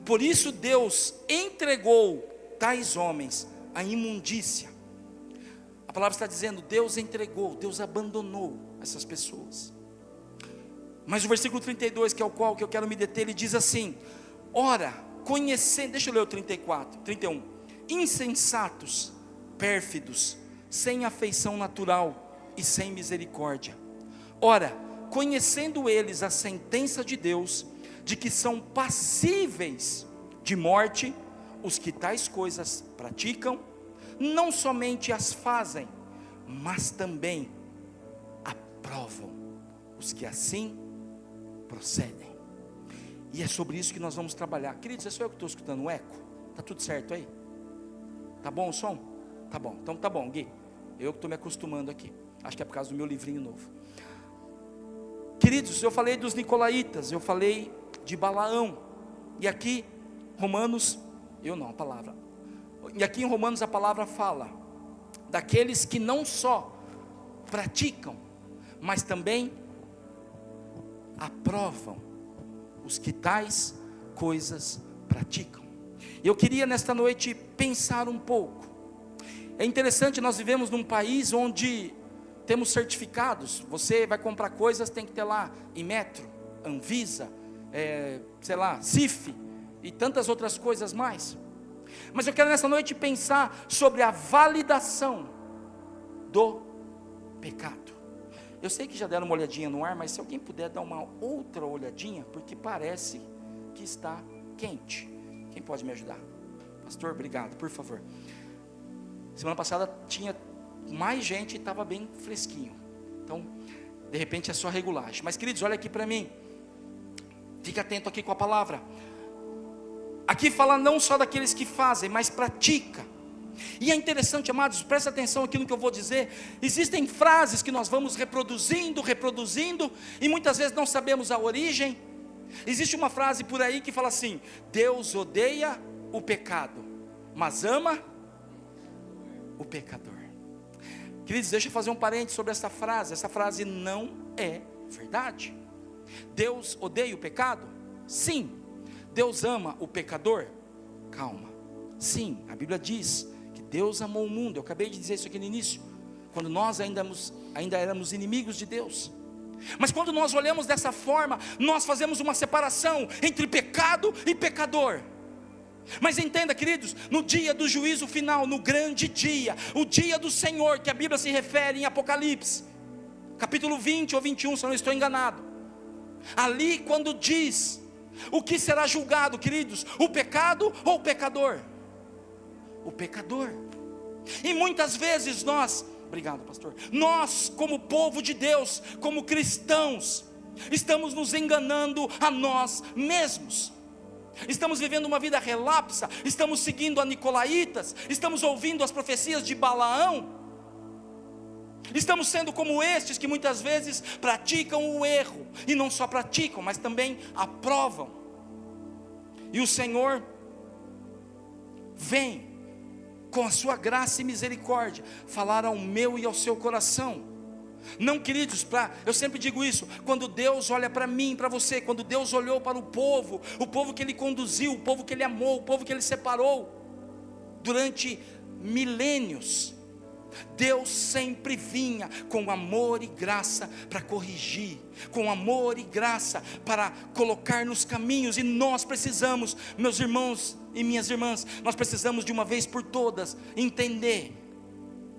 Por isso Deus entregou tais homens à imundícia. A palavra está dizendo, Deus entregou, Deus abandonou essas pessoas. Mas o versículo 32, que é o qual que eu quero me deter, ele diz assim: ora, conhecendo, deixa eu ler o 31, insensatos, pérfidos, sem afeição natural e sem misericórdia. Ora, conhecendo eles a sentença de Deus, de que são passíveis de morte, os que tais coisas praticam, não somente as fazem, mas também aprovam os que assim procedem. E é sobre isso que nós vamos trabalhar. Queridos, é só eu que estou escutando um eco? Está tudo certo aí? Tá bom o som? Tá bom, então tá bom, Gui. Eu que estou me acostumando aqui. Acho que é por causa do meu livrinho novo. Queridos, eu falei dos nicolaítas, eu falei de Balaão. E aqui, E aqui em Romanos a palavra fala daqueles que não só praticam, mas também aprovam os que tais coisas praticam. Eu queria nesta noite pensar um pouco. É interessante, nós vivemos num país onde temos certificados. Você vai comprar coisas, tem que ter lá Inmetro, Anvisa, CIF e tantas outras coisas mais. Mas eu quero nessa noite pensar sobre a validação do pecado. Eu sei que já deram uma olhadinha no ar, mas se alguém puder dar uma outra olhadinha, porque parece que está quente. Quem pode me ajudar? Pastor, obrigado, por favor. Semana passada tinha mais gente e estava bem fresquinho. Então, de repente é só regulagem. Mas queridos, olha aqui para mim. Fique atento aqui com a palavra. Aqui fala não só daqueles que fazem, mas pratica. E é interessante, amados, presta atenção aqui no que eu vou dizer. Existem frases que nós vamos reproduzindo, e muitas vezes não sabemos a origem. Existe uma frase por aí que fala assim: Deus odeia o pecado, mas ama o pecador. Queridos, deixa eu fazer um parênteses sobre essa frase. Essa frase não é verdade. Deus odeia o pecado? Sim. Deus ama o pecador? Calma. Sim, a Bíblia diz que Deus amou o mundo. Eu acabei de dizer isso aqui no início, quando nós ainda éramos inimigos de Deus. Mas quando nós olhamos dessa forma, nós fazemos uma separação entre pecado e pecador. Mas entenda, queridos, no dia do juízo final, no grande dia, o dia do Senhor, que a Bíblia se refere em Apocalipse, capítulo 20 ou 21, se eu não estou enganado. Ali quando diz o que será julgado, queridos, o pecado ou o pecador? O pecador. E muitas vezes nós, obrigado pastor, nós como povo de Deus, como cristãos, estamos nos enganando a nós mesmos. Estamos vivendo uma vida relapsa, estamos seguindo a nicolaítas, estamos ouvindo as profecias de Balaão, estamos sendo como estes que muitas vezes praticam o erro, e não só praticam, mas também aprovam. E o Senhor vem com a sua graça e misericórdia falar ao meu e ao seu coração. Não, queridos, eu sempre digo isso, quando Deus olha para mim, para você, quando Deus olhou para o povo que Ele conduziu, o povo que Ele amou, o povo que Ele separou, durante milênios, Deus sempre vinha com amor e graça para corrigir, com amor e graça para colocar nos caminhos. E nós precisamos, meus irmãos e minhas irmãs, nós precisamos de uma vez por todas entender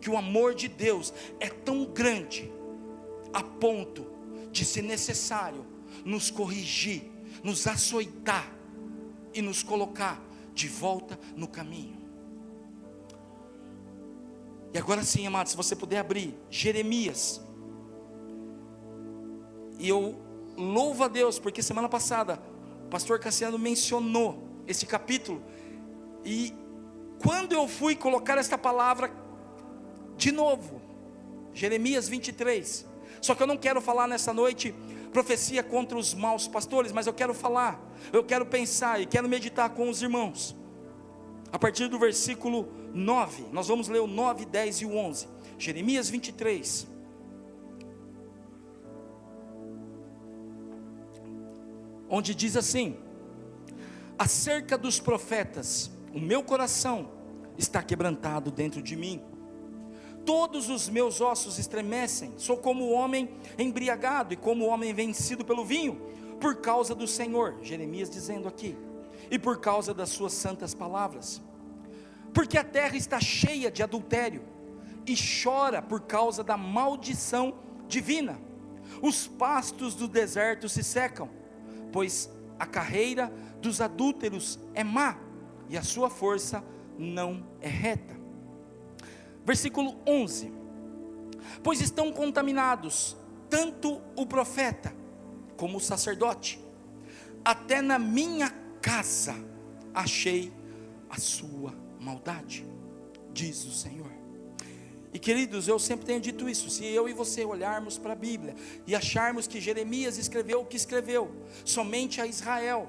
que o amor de Deus é tão grande a ponto de, se necessário, nos corrigir, nos açoitar e nos colocar de volta no caminho. E agora sim, amados, se você puder abrir Jeremias. E eu louvo a Deus, porque semana passada o pastor Cassiano mencionou esse capítulo, e quando eu fui colocar esta palavra de novo, Jeremias 23, só que eu não quero falar nessa noite profecia contra os maus pastores, mas eu quero pensar e quero meditar com os irmãos, a partir do versículo 9, nós vamos ler o 9, 10 e o 11, Jeremias 23, onde diz assim: acerca dos profetas, o meu coração está quebrantado dentro de mim, todos os meus ossos estremecem, sou como o homem embriagado, e como o homem vencido pelo vinho, por causa do Senhor, Jeremias dizendo aqui, e por causa das suas santas palavras, porque a terra está cheia de adultério, e chora por causa da maldição divina, os pastos do deserto se secam, pois a carreira dos adúlteros é má, e a sua força não é reta. Versículo 11, pois estão contaminados, tanto o profeta, como o sacerdote, até na minha casa achei a sua maldade, diz o Senhor. E queridos, eu sempre tenho dito isso, se eu e você olharmos para a Bíblia, e acharmos que Jeremias escreveu o que escreveu, somente a Israel,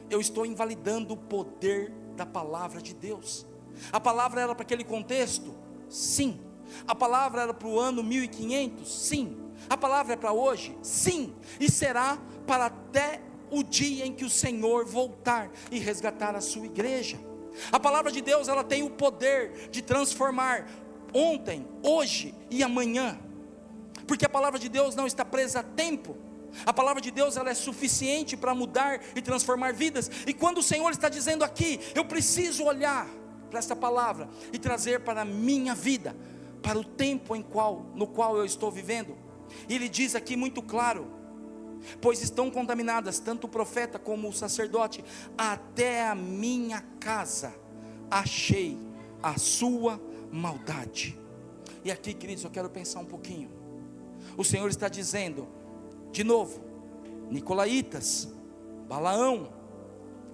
eu estou invalidando o poder da palavra de Deus. A palavra era para aquele contexto? Sim. A palavra era para o ano 1500? Sim. A palavra é para hoje? Sim. E será para até o dia em que o Senhor voltar e resgatar a sua igreja. A palavra de Deus, ela tem o poder de transformar ontem, hoje e amanhã, porque a palavra de Deus não está presa a tempo. A palavra de Deus, ela é suficiente para mudar e transformar vidas. E quando o Senhor está dizendo aqui, eu preciso olhar para essa palavra e trazer para a minha vida, para o tempo no qual eu estou vivendo. E Ele diz aqui muito claro, pois estão contaminadas tanto o profeta como o sacerdote, até a minha casa achei a sua maldade. E aqui, queridos, eu quero pensar um pouquinho. O Senhor está dizendo, de novo, nicolaítas, Balaão,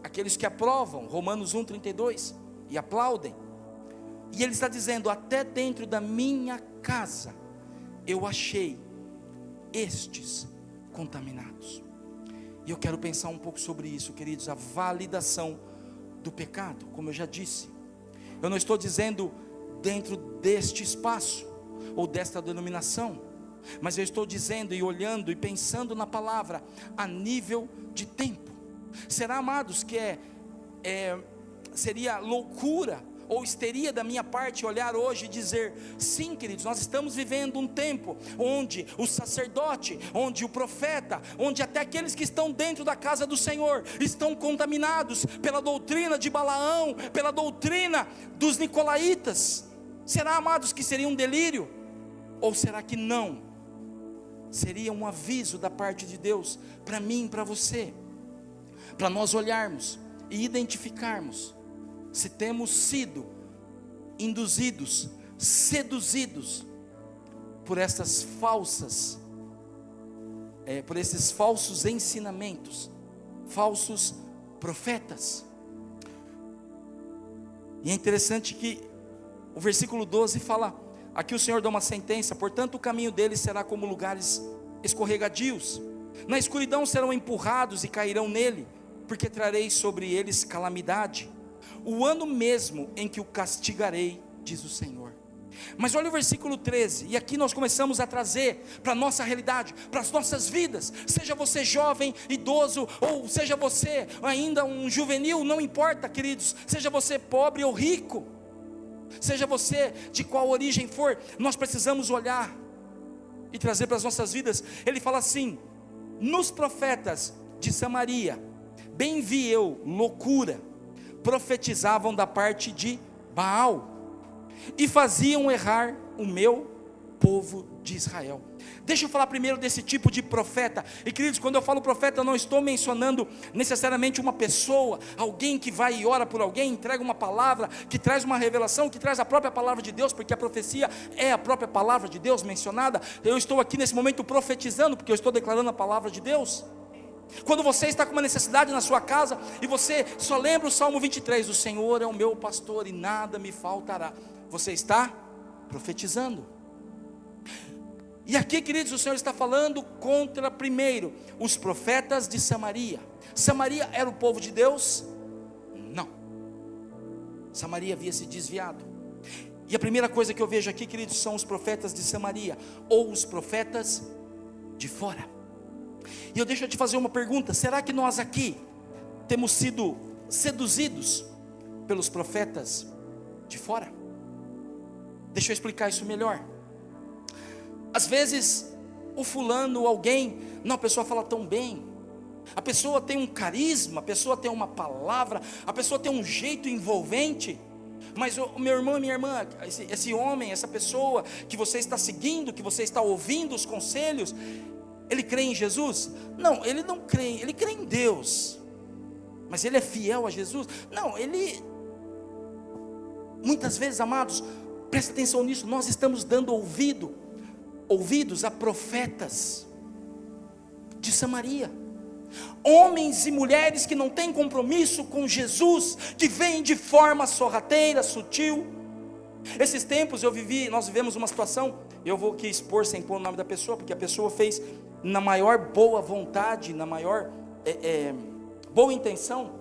aqueles que aprovam Romanos 1:32 e aplaudem, e Ele está dizendo, até dentro da minha casa eu achei estes contaminados. E eu quero pensar um pouco sobre isso, queridos, a validação do pecado. Como eu já disse, eu não estou dizendo dentro deste espaço ou desta denominação, mas eu estou dizendo e olhando e pensando na palavra a nível de tempo. Será, amados, que seria loucura ou histeria da minha parte olhar hoje e dizer, sim, queridos, nós estamos vivendo um tempo onde o sacerdote, onde o profeta, onde até aqueles que estão dentro da casa do Senhor estão contaminados pela doutrina de Balaão, pela doutrina dos nicolaítas. Será, amados, que seria um delírio? Ou será que não? Seria um aviso da parte de Deus para mim e para você, para nós olharmos e identificarmos se temos sido induzidos, seduzidos por essas falsas, por esses falsos ensinamentos, falsos profetas. E é interessante que o versículo 12 fala, aqui o Senhor dá uma sentença, portanto o caminho deles será como lugares escorregadios, na escuridão serão empurrados e cairão nele, porque trarei sobre eles calamidade, o ano mesmo em que o castigarei, diz o Senhor. Mas olha o versículo 13, e aqui nós começamos a trazer para a nossa realidade, para as nossas vidas, seja você jovem, idoso, ou seja você ainda um juvenil, não importa, queridos, seja você pobre ou rico, seja você de qual origem for, nós precisamos olhar e trazer para as nossas vidas. Ele fala assim, nos profetas de Samaria, bem vi eu loucura, profetizavam da parte de Baal, e faziam errar o meu povo de Israel. Deixa eu falar primeiro desse tipo de profeta. E queridos, quando eu falo profeta, eu não estou mencionando necessariamente uma pessoa, alguém que vai e ora por alguém, entrega uma palavra, que traz uma revelação, que traz a própria palavra de Deus, porque a profecia é a própria palavra de Deus mencionada. Eu estou aqui nesse momento profetizando, porque eu estou declarando a palavra de Deus. Quando você está com uma necessidade na sua casa, e você só lembra o Salmo 23, o Senhor é o meu pastor e nada me faltará, você está profetizando. E aqui, queridos, o Senhor está falando contra, primeiro, os profetas de Samaria. Samaria era o povo de Deus? Não. Samaria havia se desviado. E a primeira coisa que eu vejo aqui, queridos, são os profetas de Samaria, ou os profetas de fora. E eu deixo eu te fazer uma pergunta, será que nós aqui temos sido seduzidos pelos profetas de fora? Deixa eu explicar isso melhor. Às vezes, o fulano, alguém, não, a pessoa fala tão bem, a pessoa tem um carisma, a pessoa tem uma palavra, a pessoa tem um jeito envolvente, mas o meu irmão e minha irmã, esse homem, essa pessoa que você está seguindo, que você está ouvindo os conselhos, ele crê em Jesus? Não, ele não crê, ele crê em Deus, mas ele é fiel a Jesus? Não, ele, muitas vezes, amados, presta atenção nisso, nós estamos dando ouvidos a profetas de Samaria, homens e mulheres que não têm compromisso com Jesus, que vêm de forma sorrateira, sutil. Esses tempos nós vivemos uma situação, eu vou aqui expor sem pôr o nome da pessoa, porque a pessoa fez na maior boa vontade, na maior boa intenção.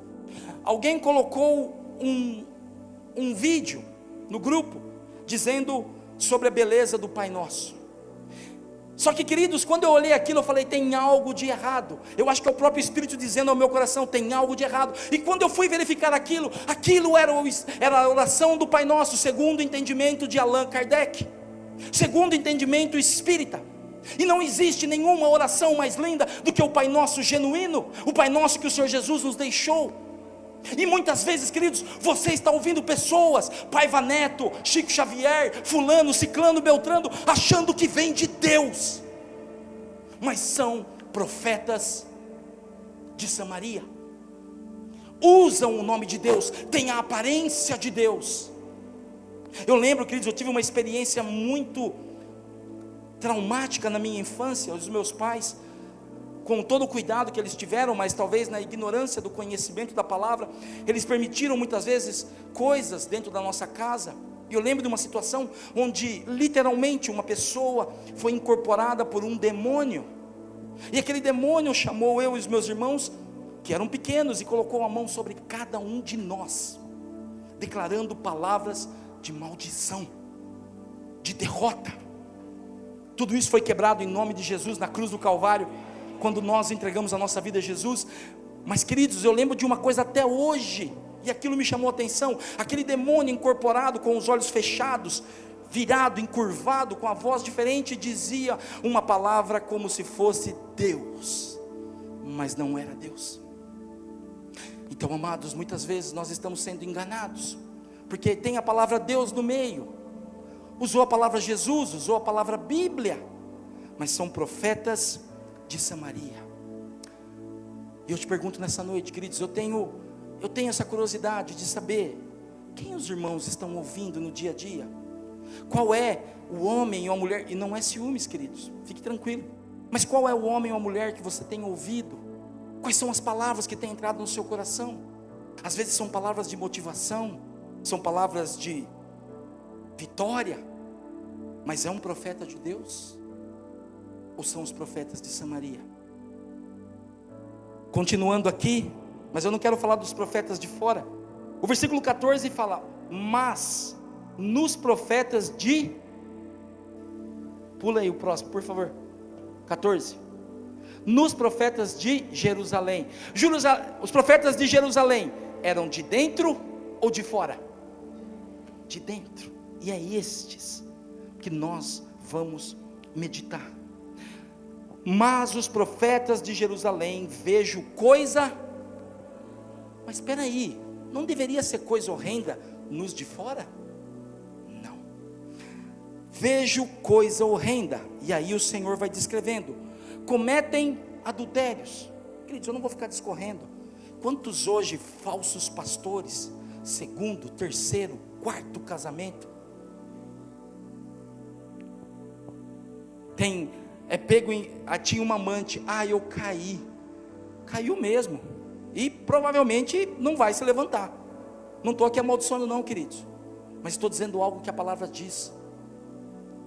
Alguém colocou um vídeo no grupo, dizendo sobre a beleza do Pai Nosso. Só que, queridos, quando eu olhei aquilo, eu falei, tem algo de errado. Eu acho que é o próprio Espírito dizendo ao meu coração, tem algo de errado. E quando eu fui verificar aquilo era a oração do Pai Nosso, segundo o entendimento de Allan Kardec, segundo o entendimento espírita. E não existe nenhuma oração mais linda do que o Pai Nosso genuíno, o Pai Nosso que o Senhor Jesus nos deixou. E muitas vezes, queridos, você está ouvindo pessoas, Paiva Neto, Chico Xavier, fulano, ciclano, beltrano, achando que vem de Deus, mas são profetas de Samaria, usam o nome de Deus, têm a aparência de Deus. Eu lembro, queridos, eu tive uma experiência muito traumática na minha infância. Os meus pais, com todo o cuidado que eles tiveram, mas talvez na ignorância do conhecimento da palavra, eles permitiram muitas vezes coisas dentro da nossa casa. E eu lembro de uma situação onde literalmente uma pessoa foi incorporada por um demônio, e aquele demônio chamou eu e os meus irmãos, que eram pequenos, e colocou a mão sobre cada um de nós, declarando palavras de maldição, de derrota. Tudo isso foi quebrado em nome de Jesus na cruz do Calvário, quando nós entregamos a nossa vida a Jesus. Mas, queridos, eu lembro de uma coisa até hoje, e aquilo me chamou a atenção. Aquele demônio incorporado, com os olhos fechados, virado, encurvado, com a voz diferente, dizia uma palavra como se fosse Deus, mas não era Deus. Então, amados, muitas vezes nós estamos sendo enganados, porque tem a palavra Deus no meio, usou a palavra Jesus, usou a palavra Bíblia, mas são profetas de Samaria. E eu te pergunto nessa noite, queridos, eu tenho essa curiosidade de saber quem os irmãos estão ouvindo no dia a dia. Qual é o homem ou a mulher, e não é ciúmes, queridos, fique tranquilo, mas qual é o homem ou a mulher que você tem ouvido? Quais são as palavras que têm entrado no seu coração? Às vezes são palavras de motivação, são palavras de vitória, mas é um profeta de Deus? Ou são os profetas de Samaria? Continuando aqui, mas eu não quero falar dos profetas de fora. O versículo 14 fala, mas nos profetas de... Pula aí o próximo, por favor. 14. Nos profetas de Jerusalém. Os profetas de Jerusalém eram de dentro ou de fora? De dentro. E é estes que nós vamos meditar. Mas os profetas de Jerusalém, vejo coisa... Mas espera aí, não deveria ser coisa horrenda nos de fora? Não. Vejo coisa horrenda. E aí o Senhor vai descrevendo. Cometem adultérios. Queridos, eu não vou ficar discorrendo. Quantos hoje falsos pastores, segundo, terceiro, quarto casamento, tinha uma amante, eu caí, caiu mesmo, e provavelmente não vai se levantar. Não estou aqui amaldiçoando não, queridos, mas estou dizendo algo que a palavra diz.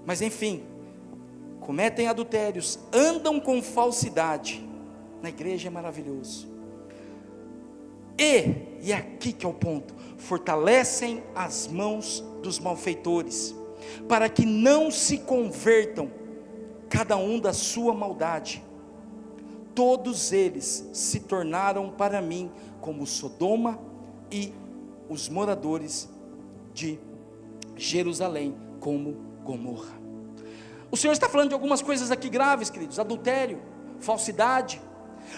Mas enfim, cometem adultérios, andam com falsidade. Na igreja é maravilhoso. E aqui que é o ponto, fortalecem as mãos dos malfeitores, para que não se convertam, cada um da sua maldade. Todos eles se tornaram para mim como Sodoma e os moradores de Jerusalém. como Gomorra. O Senhor está falando de algumas coisas aqui graves, queridos: adultério, falsidade.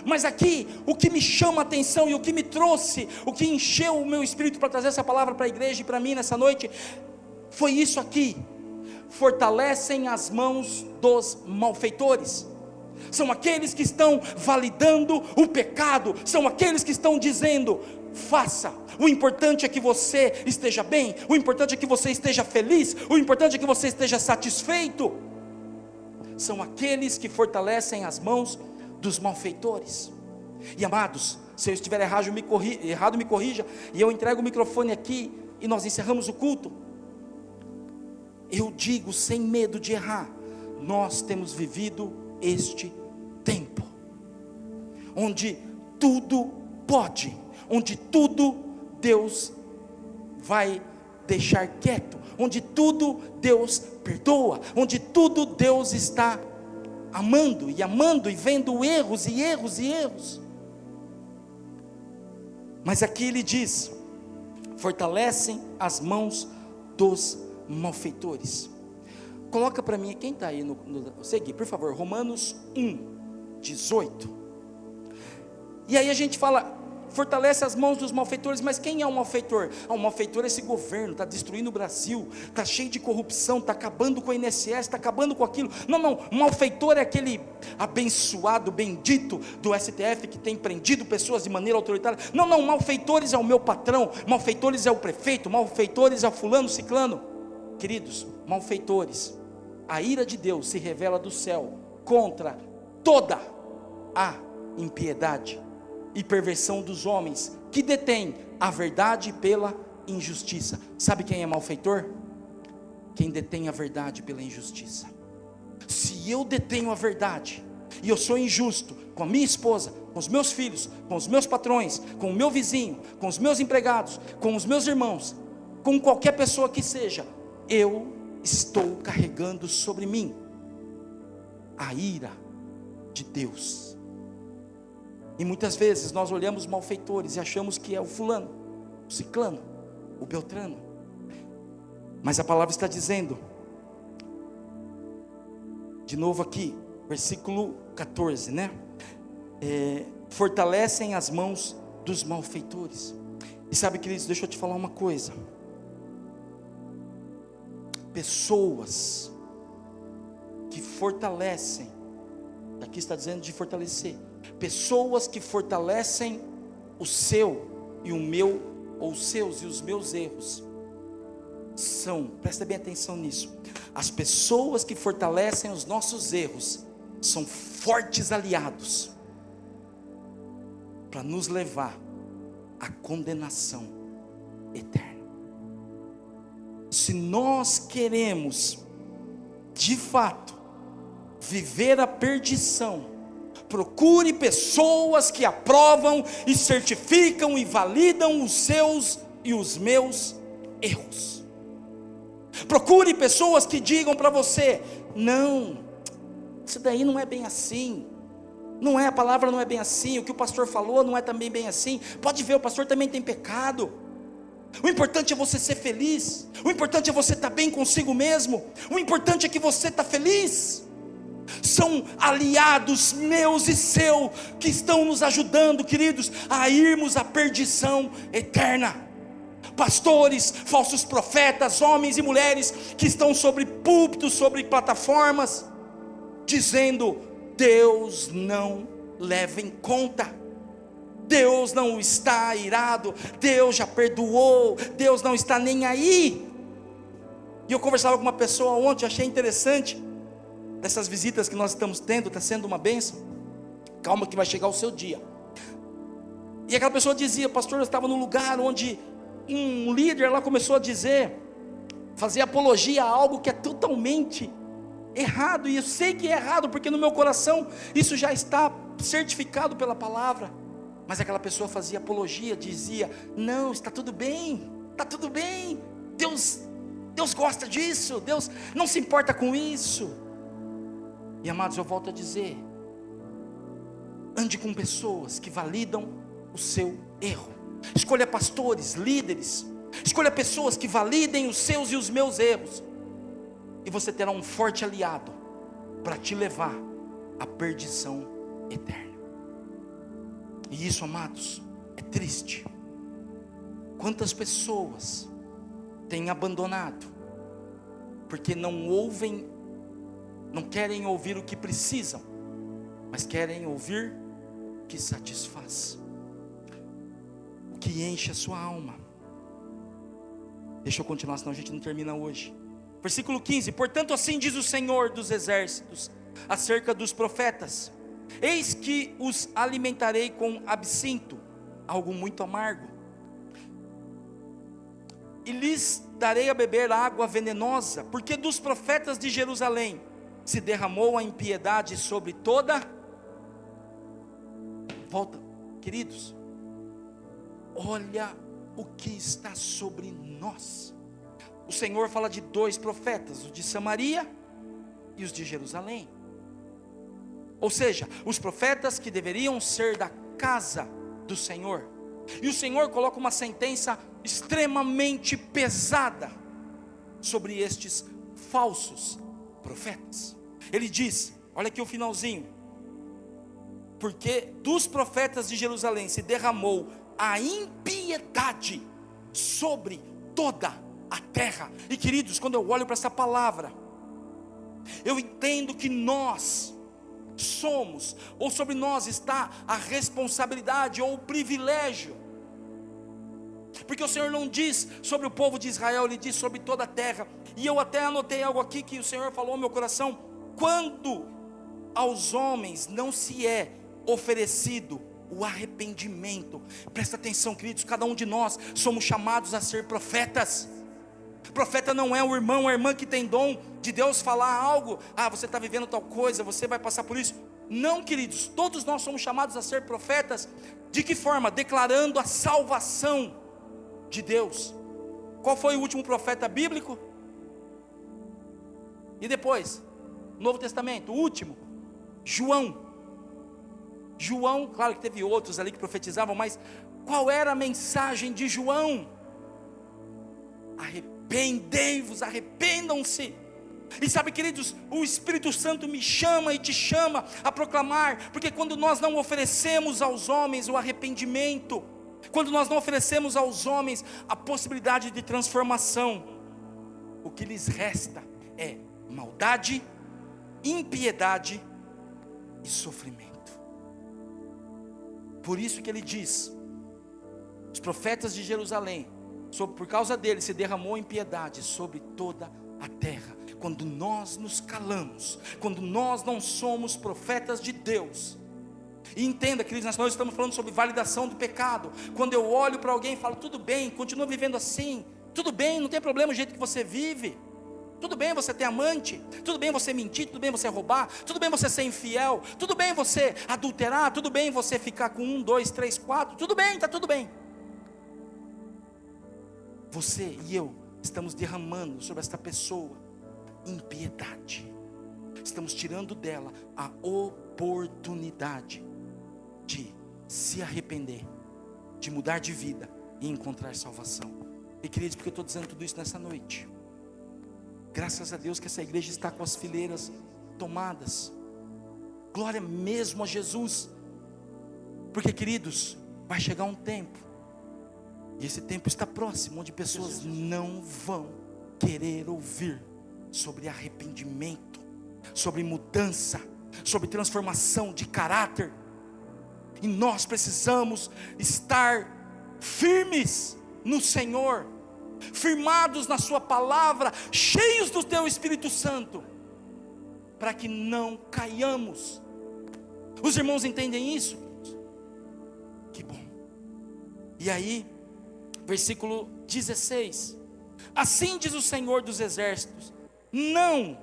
Mas aqui, o que me chama a atenção e o que me trouxe, o que encheu o meu espírito para trazer essa palavra para a igreja e para mim nessa noite, foi isso aqui: fortalecem as mãos dos malfeitores. São aqueles que estão validando o pecado, são aqueles que estão dizendo: faça, o importante é que você esteja bem, o importante é que você esteja feliz, o importante é que você esteja satisfeito. São aqueles que fortalecem as mãos dos malfeitores. E amados, se eu estiver errado, me corrija, e eu entrego o microfone aqui e nós encerramos o culto. Eu digo sem medo de errar: nós temos vivido este tempo, onde tudo pode, onde tudo Deus vai deixar quieto, onde tudo Deus perdoa, onde tudo Deus está amando e vendo erros e erros e erros. Mas aqui ele diz: fortalecem as mãos dos malfeitores. Coloca para mim, quem está aí segui, por favor, Romanos 1:18. E aí a gente fala: fortalece as mãos dos malfeitores. Mas quem é o malfeitor? O malfeitor é esse governo, está destruindo o Brasil, está cheio de corrupção, está acabando com o INSS, está acabando com aquilo. Não, malfeitor é aquele abençoado, bendito do STF que tem prendido pessoas de maneira autoritária. Não, malfeitores é o meu patrão, malfeitores é o prefeito, malfeitores é o fulano, ciclano. Queridos, malfeitores, a ira de Deus se revela do céu contra toda a impiedade e perversão dos homens que detêm a verdade pela injustiça. Sabe quem é malfeitor? Quem detém a verdade pela injustiça. Se eu detenho a verdade e eu sou injusto com a minha esposa, com os meus filhos, com os meus patrões, com o meu vizinho, com os meus empregados, com os meus irmãos, com qualquer pessoa que seja, eu estou carregando sobre mim a ira de Deus. E muitas vezes nós olhamos malfeitores e achamos que é o fulano, o ciclano, o beltrano. Mas a palavra está dizendo, de novo aqui, versículo 14, né? Fortalecem as mãos dos malfeitores. E sabe, queridos, deixa eu te falar uma coisa: pessoas que fortalecem, aqui está dizendo de fortalecer, pessoas que fortalecem o seu e o meu, ou os seus e os meus erros, presta bem atenção nisso, as pessoas que fortalecem os nossos erros, são fortes aliados, para nos levar à condenação eterna. Se nós queremos, de fato, viver a perdição, procure pessoas que aprovam e certificam e validam os seus e os meus erros. Procure pessoas que digam para você: não, isso daí não é bem assim, não é, a palavra não é bem assim, o que o pastor falou não é também bem assim, pode ver, o pastor também tem pecado. O importante é você ser feliz, o importante é você estar bem consigo mesmo, o importante é que você está feliz. São aliados meus e seu que estão nos ajudando, queridos, a irmos à perdição eterna. Pastores, falsos profetas, homens e mulheres que estão sobre púlpitos, sobre plataformas, dizendo: Deus não leva em conta, Deus não está irado, Deus já perdoou, Deus não está nem aí. E eu conversava com uma pessoa ontem, achei interessante, dessas visitas que nós estamos tendo, está sendo uma bênção. Calma que vai chegar o seu dia. E aquela pessoa dizia: pastor, eu estava num lugar onde um líder lá começou a dizer, fazer apologia a algo que é totalmente errado, e eu sei que é errado, porque no meu coração isso já está certificado pela palavra. Mas aquela pessoa fazia apologia, dizia: não, está tudo bem, Deus gosta disso, Deus não se importa com isso. E amados, eu volto a dizer, ande com pessoas que validam o seu erro. Escolha pastores, líderes, escolha pessoas que validem os seus e os meus erros. e você terá um forte aliado para te levar à perdição eterna. E isso, amados, é triste. Quantas pessoas têm abandonado porque não ouvem, não querem ouvir o que precisam, mas querem ouvir o que satisfaz, o que enche a sua alma. Deixa eu continuar, senão a gente não termina hoje. Versículo 15: portanto assim diz o Senhor dos exércitos acerca dos profetas: eis que os alimentarei com absinto, algo muito amargo, e lhes darei a beber água venenosa, porque dos profetas de Jerusalém se derramou a impiedade sobre toda. Volta, queridos, olha o que está sobre nós. O Senhor fala de dois profetas, os de Samaria e os de Jerusalém. Ou seja, os profetas que deveriam ser da casa do Senhor. E o Senhor coloca uma sentença extremamente pesada sobre estes falsos profetas. Ele diz, olha aqui o finalzinho: porque dos profetas de Jerusalém se derramou a impiedade sobre toda a terra. E queridos, quando eu olho para essa palavra, eu entendo que nós somos, ou sobre nós está a responsabilidade ou o privilégio, porque o Senhor não diz sobre o povo de Israel, Ele diz sobre toda a terra. E eu até anotei algo aqui que o Senhor falou no meu coração: quando aos homens não se é oferecido o arrependimento. Presta atenção, queridos, cada um de nós somos chamados a ser profetas. Profeta não é o irmão ou a irmã que tem dom de Deus falar algo: ah, você está vivendo tal coisa, você vai passar por isso. Não, queridos, todos nós somos chamados a ser profetas. De que forma? Declarando a salvação de Deus. Qual foi o último profeta bíblico? E depois, Novo Testamento, o último, João. João, claro que teve outros ali que profetizavam, mas qual era a mensagem de João? Arrependei-vos, arrependam-se. E sabe, queridos, o Espírito Santo me chama e te chama a proclamar, porque quando nós não oferecemos aos homens o arrependimento, quando nós não oferecemos aos homens a possibilidade de transformação, o que lhes resta é maldade, impiedade e sofrimento. Por isso que ele diz: os profetas de Jerusalém, por causa deles se derramou impiedade sobre toda a terra. Quando nós nos calamos, quando nós não somos profetas de Deus. E entenda, queridos, nós estamos falando sobre validação do pecado. Quando eu olho para alguém e falo: tudo bem, continua vivendo assim, tudo bem, não tem problema o jeito que você vive, tudo bem você ter amante, tudo bem você mentir, tudo bem você roubar, tudo bem você ser infiel, tudo bem você adulterar, tudo bem você ficar com 1, 2, 3, 4, tudo bem, está tudo bem. Você e eu estamos derramando sobre esta pessoa impiedade, estamos tirando dela a oportunidade de se arrepender, de mudar de vida e encontrar salvação. E queridos, porque eu estou dizendo tudo isso nessa noite? Graças a Deus que essa igreja está com as fileiras tomadas. Glória mesmo a Jesus. Porque, queridos, vai chegar um tempo, e esse tempo está próximo, onde pessoas não vão querer ouvir sobre arrependimento, sobre mudança, sobre transformação de caráter. E nós precisamos estar firmes no Senhor, firmados na sua palavra, cheios do teu Espírito Santo, para que não caiamos. Os irmãos entendem isso? Que bom. E aí, versículo 16: assim diz o Senhor dos exércitos: não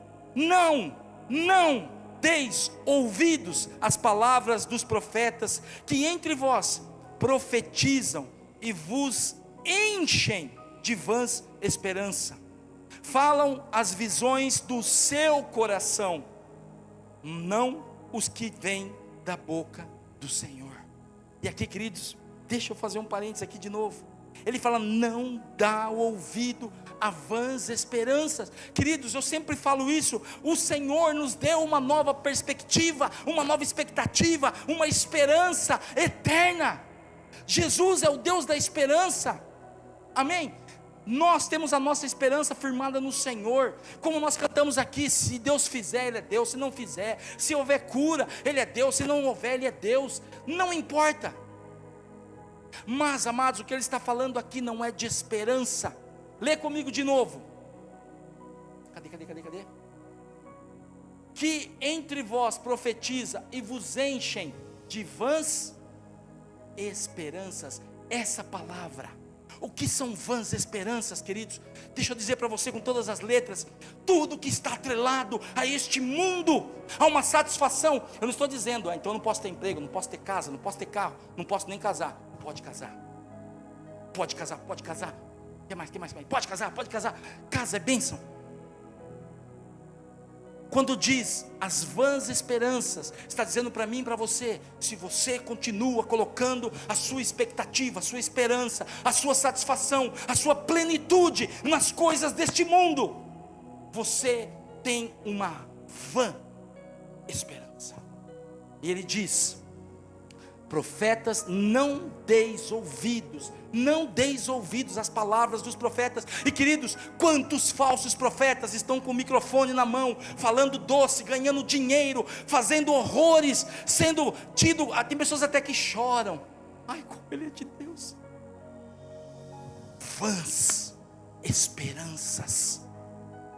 deis ouvidos às palavras dos profetas que entre vós profetizam e vos enchem de vãs esperança. Falam as visões do seu coração, não os que vêm da boca do Senhor. E aqui, queridos, deixa eu fazer um parênteses aqui de novo. Ele fala: não dá ouvido a vãs esperanças. Queridos, eu sempre falo isso, o Senhor nos deu uma nova perspectiva, uma nova expectativa, uma esperança eterna. Jesus é o Deus da esperança, amém? Nós temos a nossa esperança firmada no Senhor, como nós cantamos aqui: se Deus fizer, Ele é Deus; se não fizer, se houver cura, Ele é Deus; se não houver, Ele é Deus, não importa. Mas, amados, o que Ele está falando aqui não é de esperança. Lê comigo de novo. Cadê? Que entre vós profetiza e vos enchem de vãs esperanças. Essa palavra, o que são vãs esperanças, queridos? Deixa eu dizer para você com todas as letras: tudo que está atrelado a este mundo, a uma satisfação. Eu não estou dizendo: então eu não posso ter emprego, não posso ter casa, não posso ter carro, não posso nem casar. Pode casar. Que mais? Pode casar. Casa é bênção. Quando diz as vãs esperanças, está dizendo para mim e para você: se você continua colocando a sua expectativa, a sua esperança, a sua satisfação, a sua plenitude nas coisas deste mundo, você tem uma vã esperança. E ele diz: profetas, não deis ouvidos às palavras dos profetas. E queridos, quantos falsos profetas estão com o microfone na mão, falando doce, ganhando dinheiro, fazendo horrores, sendo tido, tem pessoas até que choram. Ai, como ele é de Deus. Vãs esperanças,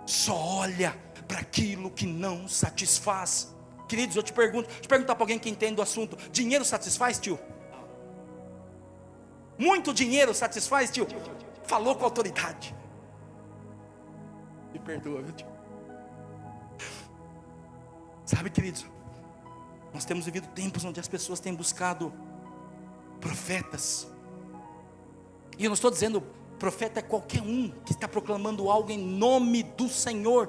só olha para aquilo que não satisfaz. Queridos, eu te pergunto, deixa eu perguntar para alguém que entende do assunto: dinheiro satisfaz, tio? Muito dinheiro satisfaz, tio? Falou com autoridade. Me perdoa, viu, tio? Sabe, queridos, nós temos vivido tempos onde as pessoas têm buscado profetas. E eu não estou dizendo profeta é qualquer um que está proclamando algo em nome do Senhor,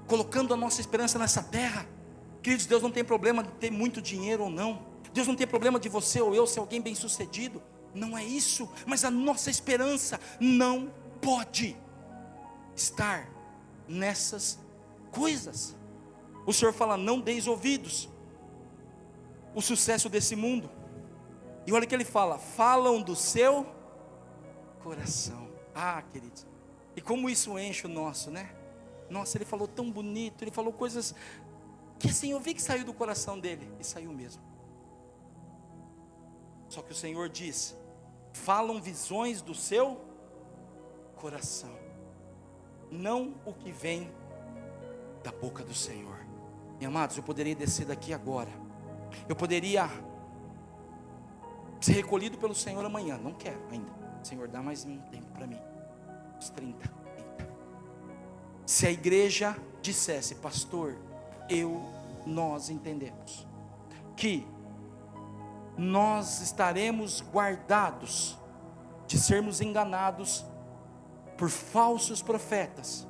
colocando a nossa esperança nessa terra. Queridos, Deus não tem problema de ter muito dinheiro ou não. Deus não tem problema de você ou eu ser alguém bem sucedido. Não é isso. Mas a nossa esperança não pode estar nessas coisas. O Senhor fala: não deis ouvidos o sucesso desse mundo. E olha o que Ele fala: falam do seu coração. Ah, queridos, e como isso enche o nosso, né? Nossa, Ele falou tão bonito, Ele falou coisas que assim, eu vi que saiu do coração dele, e saiu mesmo. Só que o Senhor diz: falam visões do seu coração, não o que vem da boca do Senhor. E amados, eu poderia descer daqui agora, eu poderia ser recolhido pelo Senhor amanhã, não quero ainda. Senhor, dá mais um tempo para mim, uns 30. Se a igreja dissesse: pastor, nós entendemos que nós estaremos guardados de sermos enganados por falsos profetas.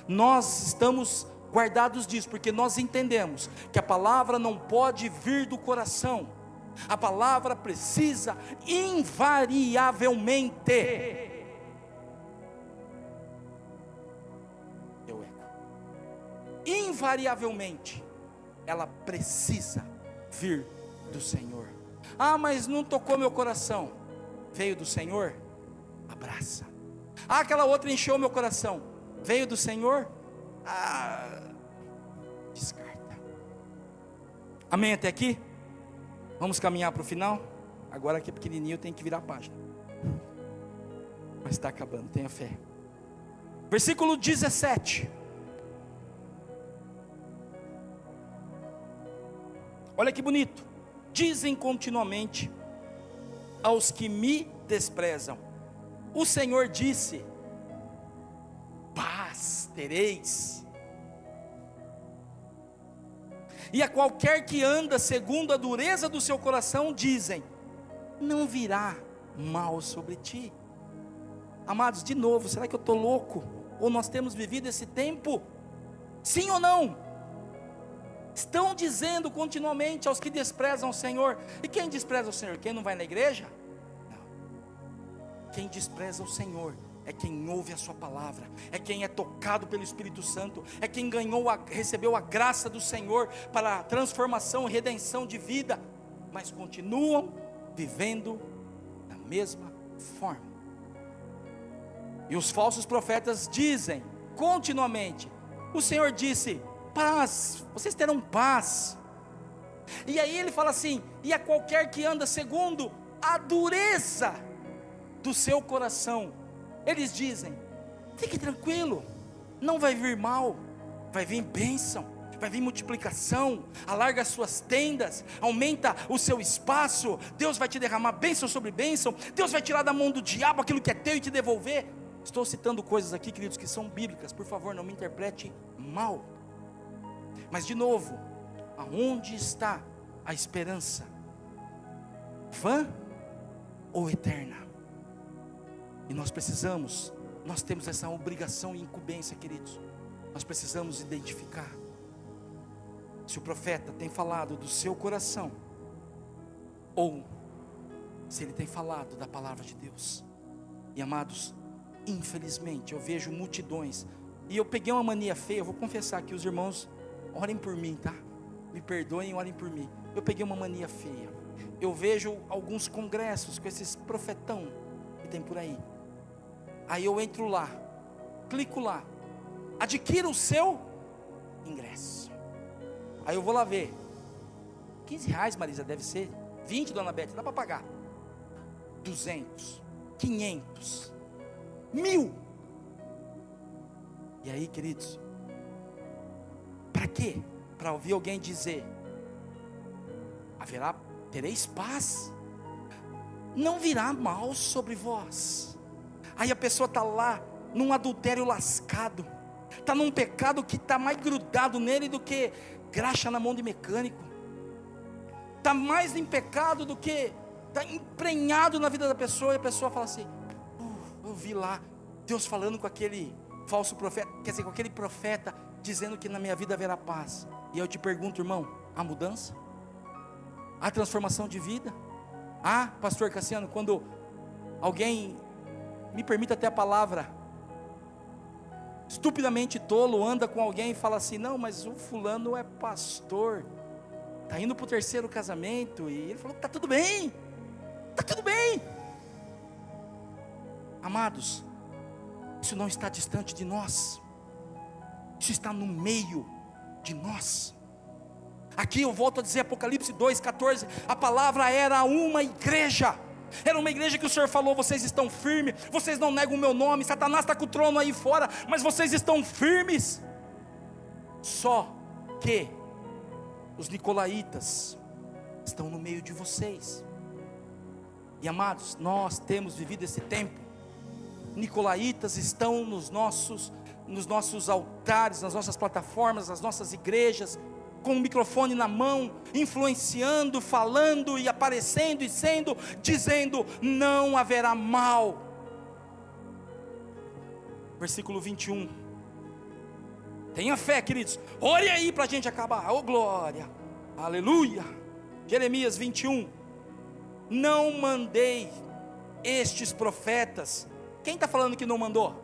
Nós estamos guardados disso, porque nós entendemos que a palavra não pode vir do coração. A palavra precisa invariavelmente, invariavelmente, ela precisa vir do Senhor. Ah, mas não tocou meu coração. Veio do Senhor? Abraça. Ah, aquela outra encheu meu coração. Veio do Senhor? Descarta. Amém até aqui? Vamos caminhar para o final? Agora que é pequenininho, tem que virar a página. Mas está acabando, tenha fé. Versículo 17. Olha que bonito. Dizem continuamente aos que me desprezam: o Senhor disse, paz tereis. E a qualquer que anda segundo a dureza do seu coração, dizem, não virá mal sobre ti. Amados, de novo, será que eu estou louco? Ou nós temos vivido esse tempo? Sim ou não? Estão dizendo continuamente aos que desprezam o Senhor. E quem despreza o Senhor? Quem não vai na igreja? Não. quem despreza o Senhor é quem ouve a sua palavra, é quem é tocado pelo Espírito Santo, é quem recebeu a graça do Senhor para a transformação e redenção de vida, mas continuam vivendo da mesma forma. E os falsos profetas dizem continuamente: o Senhor disse, paz, vocês terão paz. E aí ele fala assim: e a qualquer que anda segundo a dureza do seu coração, eles dizem, fique tranquilo, não vai vir mal, vai vir bênção, vai vir multiplicação, alarga as suas tendas, aumenta o seu espaço, Deus vai te derramar bênção sobre bênção, Deus vai tirar da mão do diabo aquilo que é teu e te devolver. Estou citando coisas aqui, queridos, que são bíblicas, por favor, não me interprete mal. Mas de novo, aonde está a esperança? Vã ou eterna? E nós temos essa obrigação e incumbência, queridos. Nós precisamos identificar se o profeta tem falado do seu coração, ou se ele tem falado da palavra de Deus. E amados, infelizmente eu vejo multidões, e eu peguei uma mania feia, eu vou confessar que os irmãos orem por mim, tá? Me perdoem, orem por mim. Eu peguei uma mania feia. Eu vejo alguns congressos com esses profetão que tem por aí. Aí eu entro lá, clico lá, adquira o seu ingresso. Aí eu vou lá ver, R$15, Marisa, deve ser, 20, dona Beth, dá para pagar, 200, 500, 1000. E aí, queridos, para quê? Para ouvir alguém dizer, tereis paz, não virá mal sobre vós. Aí a pessoa está lá, num adultério lascado, está num pecado que está mais grudado nele do que graxa na mão de mecânico, está mais em pecado do que, está emprenhado na vida da pessoa, e a pessoa fala assim, eu vi lá, Deus falando com aquele falso profeta, quer dizer, com aquele profeta, dizendo que na minha vida haverá paz. E eu te pergunto, irmão, há mudança? Há transformação de vida? Pastor Cassiano, quando alguém, me permita até a palavra, estupidamente tolo, anda com alguém e fala assim, não, mas o fulano é pastor, está indo para o 3º casamento, e ele falou, está tudo bem, está tudo bem. Amados, isso não está distante de nós, isso está no meio de nós. Aqui eu volto a dizer, Apocalipse 2,14, a palavra era uma igreja, era uma igreja que o Senhor falou, vocês estão firmes, vocês não negam o meu nome, Satanás está com o trono aí fora, mas vocês estão firmes. Só que os nicolaítas estão no meio de vocês. E amados, nós temos vivido esse tempo. Nicolaítas estão nos nossos altares, nas nossas plataformas, nas nossas igrejas, com o microfone na mão, influenciando, falando e aparecendo e dizendo, não haverá mal. Versículo 21. Tenha fé, queridos. Ore aí para a gente acabar. Oh glória, aleluia. Jeremias 21. Não mandei estes profetas. Quem está falando que não mandou?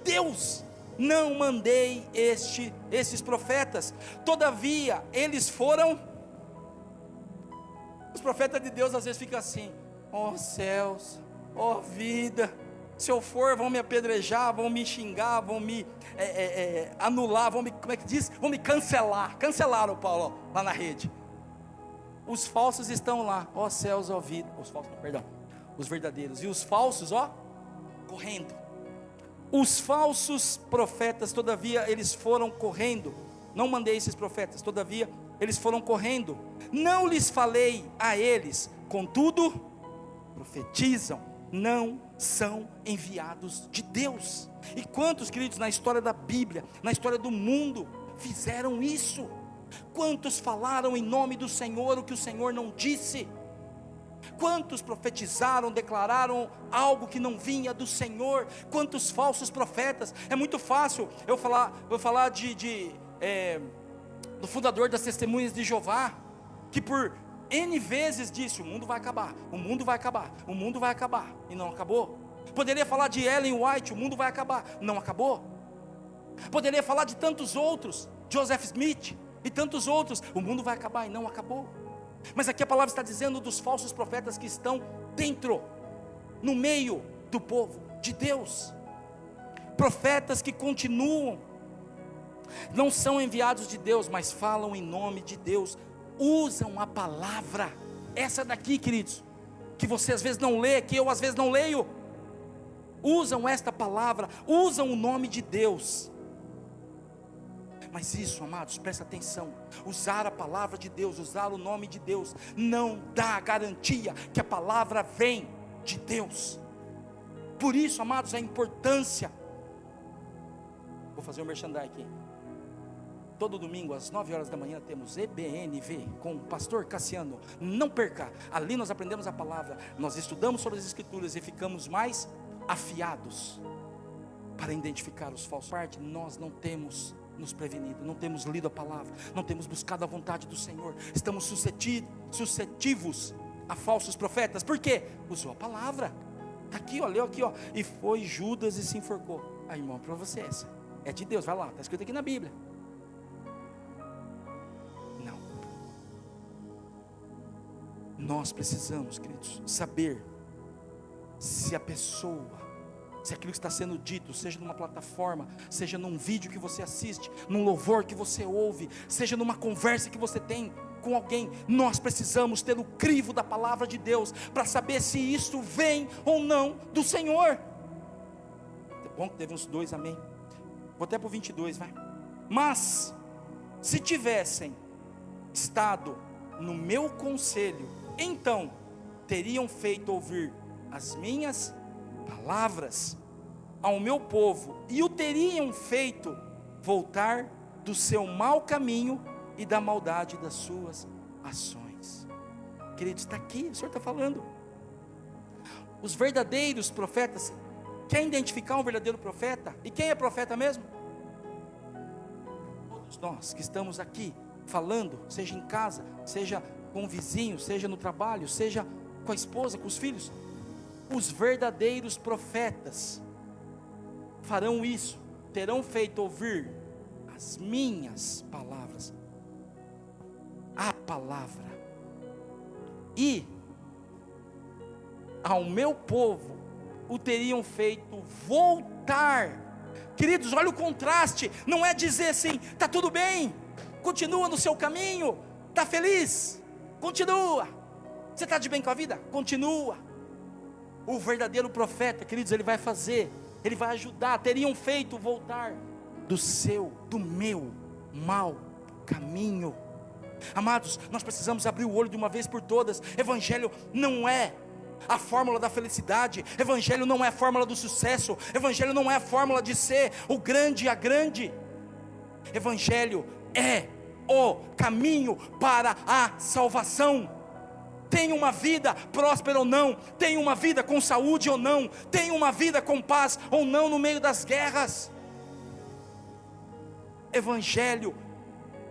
Deus. Não mandei esses profetas, todavia eles foram. Os profetas de Deus às vezes ficam assim, ó céus, ó vida, se eu for vão me apedrejar, vão me xingar, vão me anular, como é que diz? Vão me cancelar, cancelaram o Paulo lá na rede. Os falsos estão lá, ó céus, ó vida, os verdadeiros, e os falsos, ó, correndo. Os falsos profetas, todavia, eles foram correndo. Não mandei esses profetas, todavia, eles foram correndo. Não lhes falei a eles, contudo, profetizam, não são enviados de Deus. E quantos, queridos, na história da Bíblia, na história do mundo, fizeram isso? Quantos falaram em nome do Senhor o que o Senhor não disse? Quantos profetizaram, declararam algo que não vinha do Senhor? Quantos falsos profetas? É muito fácil eu falar do fundador das Testemunhas de Jeová, que por N vezes disse: o mundo vai acabar, o mundo vai acabar, o mundo vai acabar, e não acabou. Poderia falar de Ellen White: o mundo vai acabar, não acabou. Poderia falar de tantos outros, Joseph Smith e tantos outros: o mundo vai acabar, e não acabou. Mas aqui a palavra está dizendo dos falsos profetas que estão dentro, no meio do povo de Deus. Profetas que continuam, não são enviados de Deus, mas falam em nome de Deus, usam a palavra, essa daqui, queridos, que você às vezes não lê, que eu às vezes não leio, usam esta palavra, usam o nome de Deus. Mas isso, amados, presta atenção, usar a palavra de Deus, usar o nome de Deus, não dá garantia que a palavra vem de Deus. Por isso, amados, a importância, vou fazer um merchandising aqui. Todo domingo às 9 horas da manhã temos EBNV com o pastor Cassiano. Não perca, ali nós aprendemos a palavra, nós estudamos sobre as escrituras e ficamos mais afiados para identificar os falsos. Parte, nós não temos nos prevenido, não temos lido a palavra, não temos buscado a vontade do Senhor, estamos suscetíveis a falsos profetas. Por quê? Usou a palavra, está aqui, ó, leu aqui, ó, e foi Judas e se enforcou. Aí, irmão, para você essa é de Deus, vai lá, está escrito aqui na Bíblia. Não, nós precisamos, queridos, saber se a pessoa, se aquilo que está sendo dito, seja numa plataforma, seja num vídeo que você assiste, num louvor que você ouve, seja numa conversa que você tem com alguém, nós precisamos ter o crivo da palavra de Deus, para saber se isso vem ou não do Senhor. É bom que teve uns 2, amém. Vou até para o 22, vai. Mas, se tivessem estado no meu conselho, então teriam feito ouvir as minhas palavras ao meu povo, e o teriam feito voltar do seu mau caminho e da maldade das suas ações. Queridos, está aqui, o Senhor está falando. Os verdadeiros profetas, quer identificar um verdadeiro profeta? E quem é profeta mesmo? Todos nós que estamos aqui falando, seja em casa, seja com o vizinho, seja no trabalho, seja com a esposa, com os filhos. Os verdadeiros profetas farão isso, terão feito ouvir as minhas palavras, a palavra, e ao meu povo o teriam feito voltar. Queridos, olha o contraste, não é dizer assim, está tudo bem, continua no seu caminho, está feliz, continua, você está de bem com a vida, continua. O verdadeiro profeta, queridos, ele vai fazer, ele vai ajudar, teriam feito voltar do meu mau caminho. Amados, nós precisamos abrir o olho de uma vez por todas. Evangelho não é a fórmula da felicidade, evangelho não é a fórmula do sucesso, evangelho não é a fórmula de ser o grande e a grande. Evangelho é o caminho para a salvação. Tem uma vida próspera ou não, tem uma vida com saúde ou não, tem uma vida com paz ou não no meio das guerras. Evangelho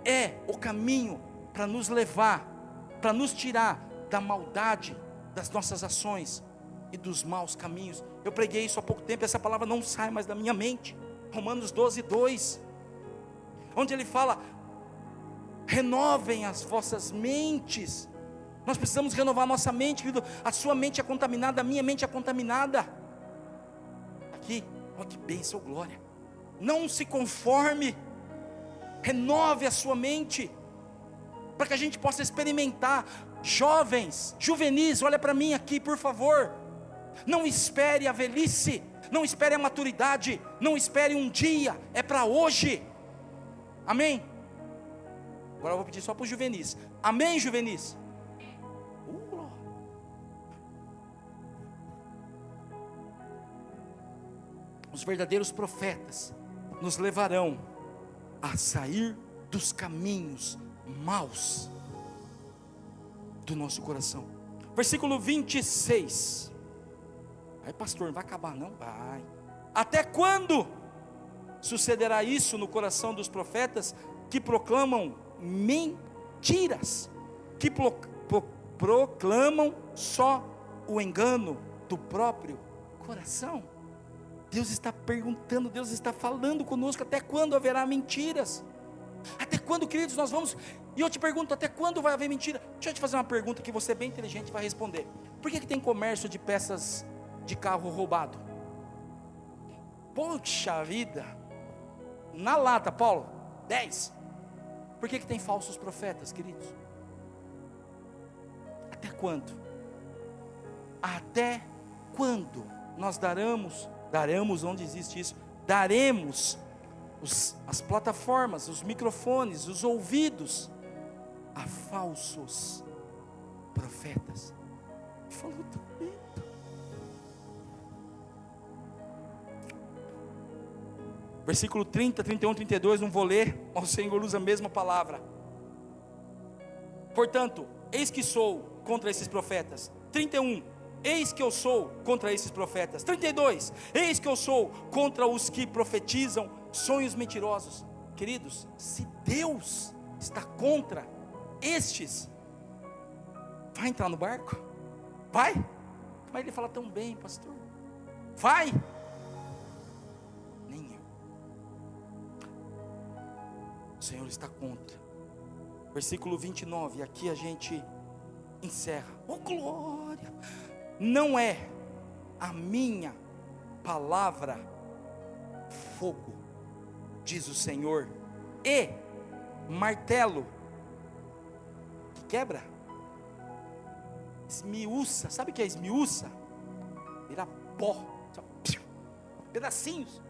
é o caminho para nos levar, para nos tirar da maldade das nossas ações e dos maus caminhos. Eu preguei isso há pouco tempo, essa palavra não sai mais da minha mente. Romanos 12:2, onde ele fala: renovem as vossas mentes. Nós precisamos renovar a nossa mente, querido. A sua mente é contaminada, a minha mente é contaminada. Aqui, olha que bênção, glória. Não se conforme, renove a sua mente, para que a gente possa experimentar. Jovens, juvenis, olha para mim aqui, por favor. Não espere a velhice, não espere a maturidade, não espere um dia, é para hoje. Amém? Agora eu vou pedir só para os juvenis. Amém, juvenis? Os verdadeiros profetas nos levarão a sair dos caminhos maus do nosso coração. Versículo 26. Aí, pastor, não vai acabar não? Vai. Até quando sucederá isso no coração dos profetas que proclamam mentiras, proclamam só o engano do próprio coração. Deus está perguntando, Deus está falando conosco: até quando haverá mentiras? Até quando, queridos, nós vamos... E eu te pergunto, até quando vai haver mentira? Deixa eu te fazer uma pergunta que você, bem inteligente, vai responder. Por que tem comércio de peças de carro roubado? Poxa vida! Na lata, Paulo, 10. Por que tem falsos profetas, queridos? Até quando? Até quando nós daremos onde existe isso, daremos as plataformas, os microfones, os ouvidos a falsos profetas? Falou também. Versículo 30, 31, 32, não vou ler, mas o Senhor usa a mesma palavra. Portanto, eis que sou contra esses profetas. 31, eis que eu sou contra esses profetas. 32, eis que eu sou contra os que profetizam sonhos mentirosos. Queridos, se Deus está contra estes, vai entrar no barco? Vai? Mas ele fala tão bem, pastor. Vai? Nem eu. O Senhor está contra. Versículo 29, aqui a gente encerra. Oh glória! Não é a minha palavra fogo, diz o Senhor, e martelo que quebra, esmiuça. Sabe o que é esmiuça? Vira pó, pedacinhos,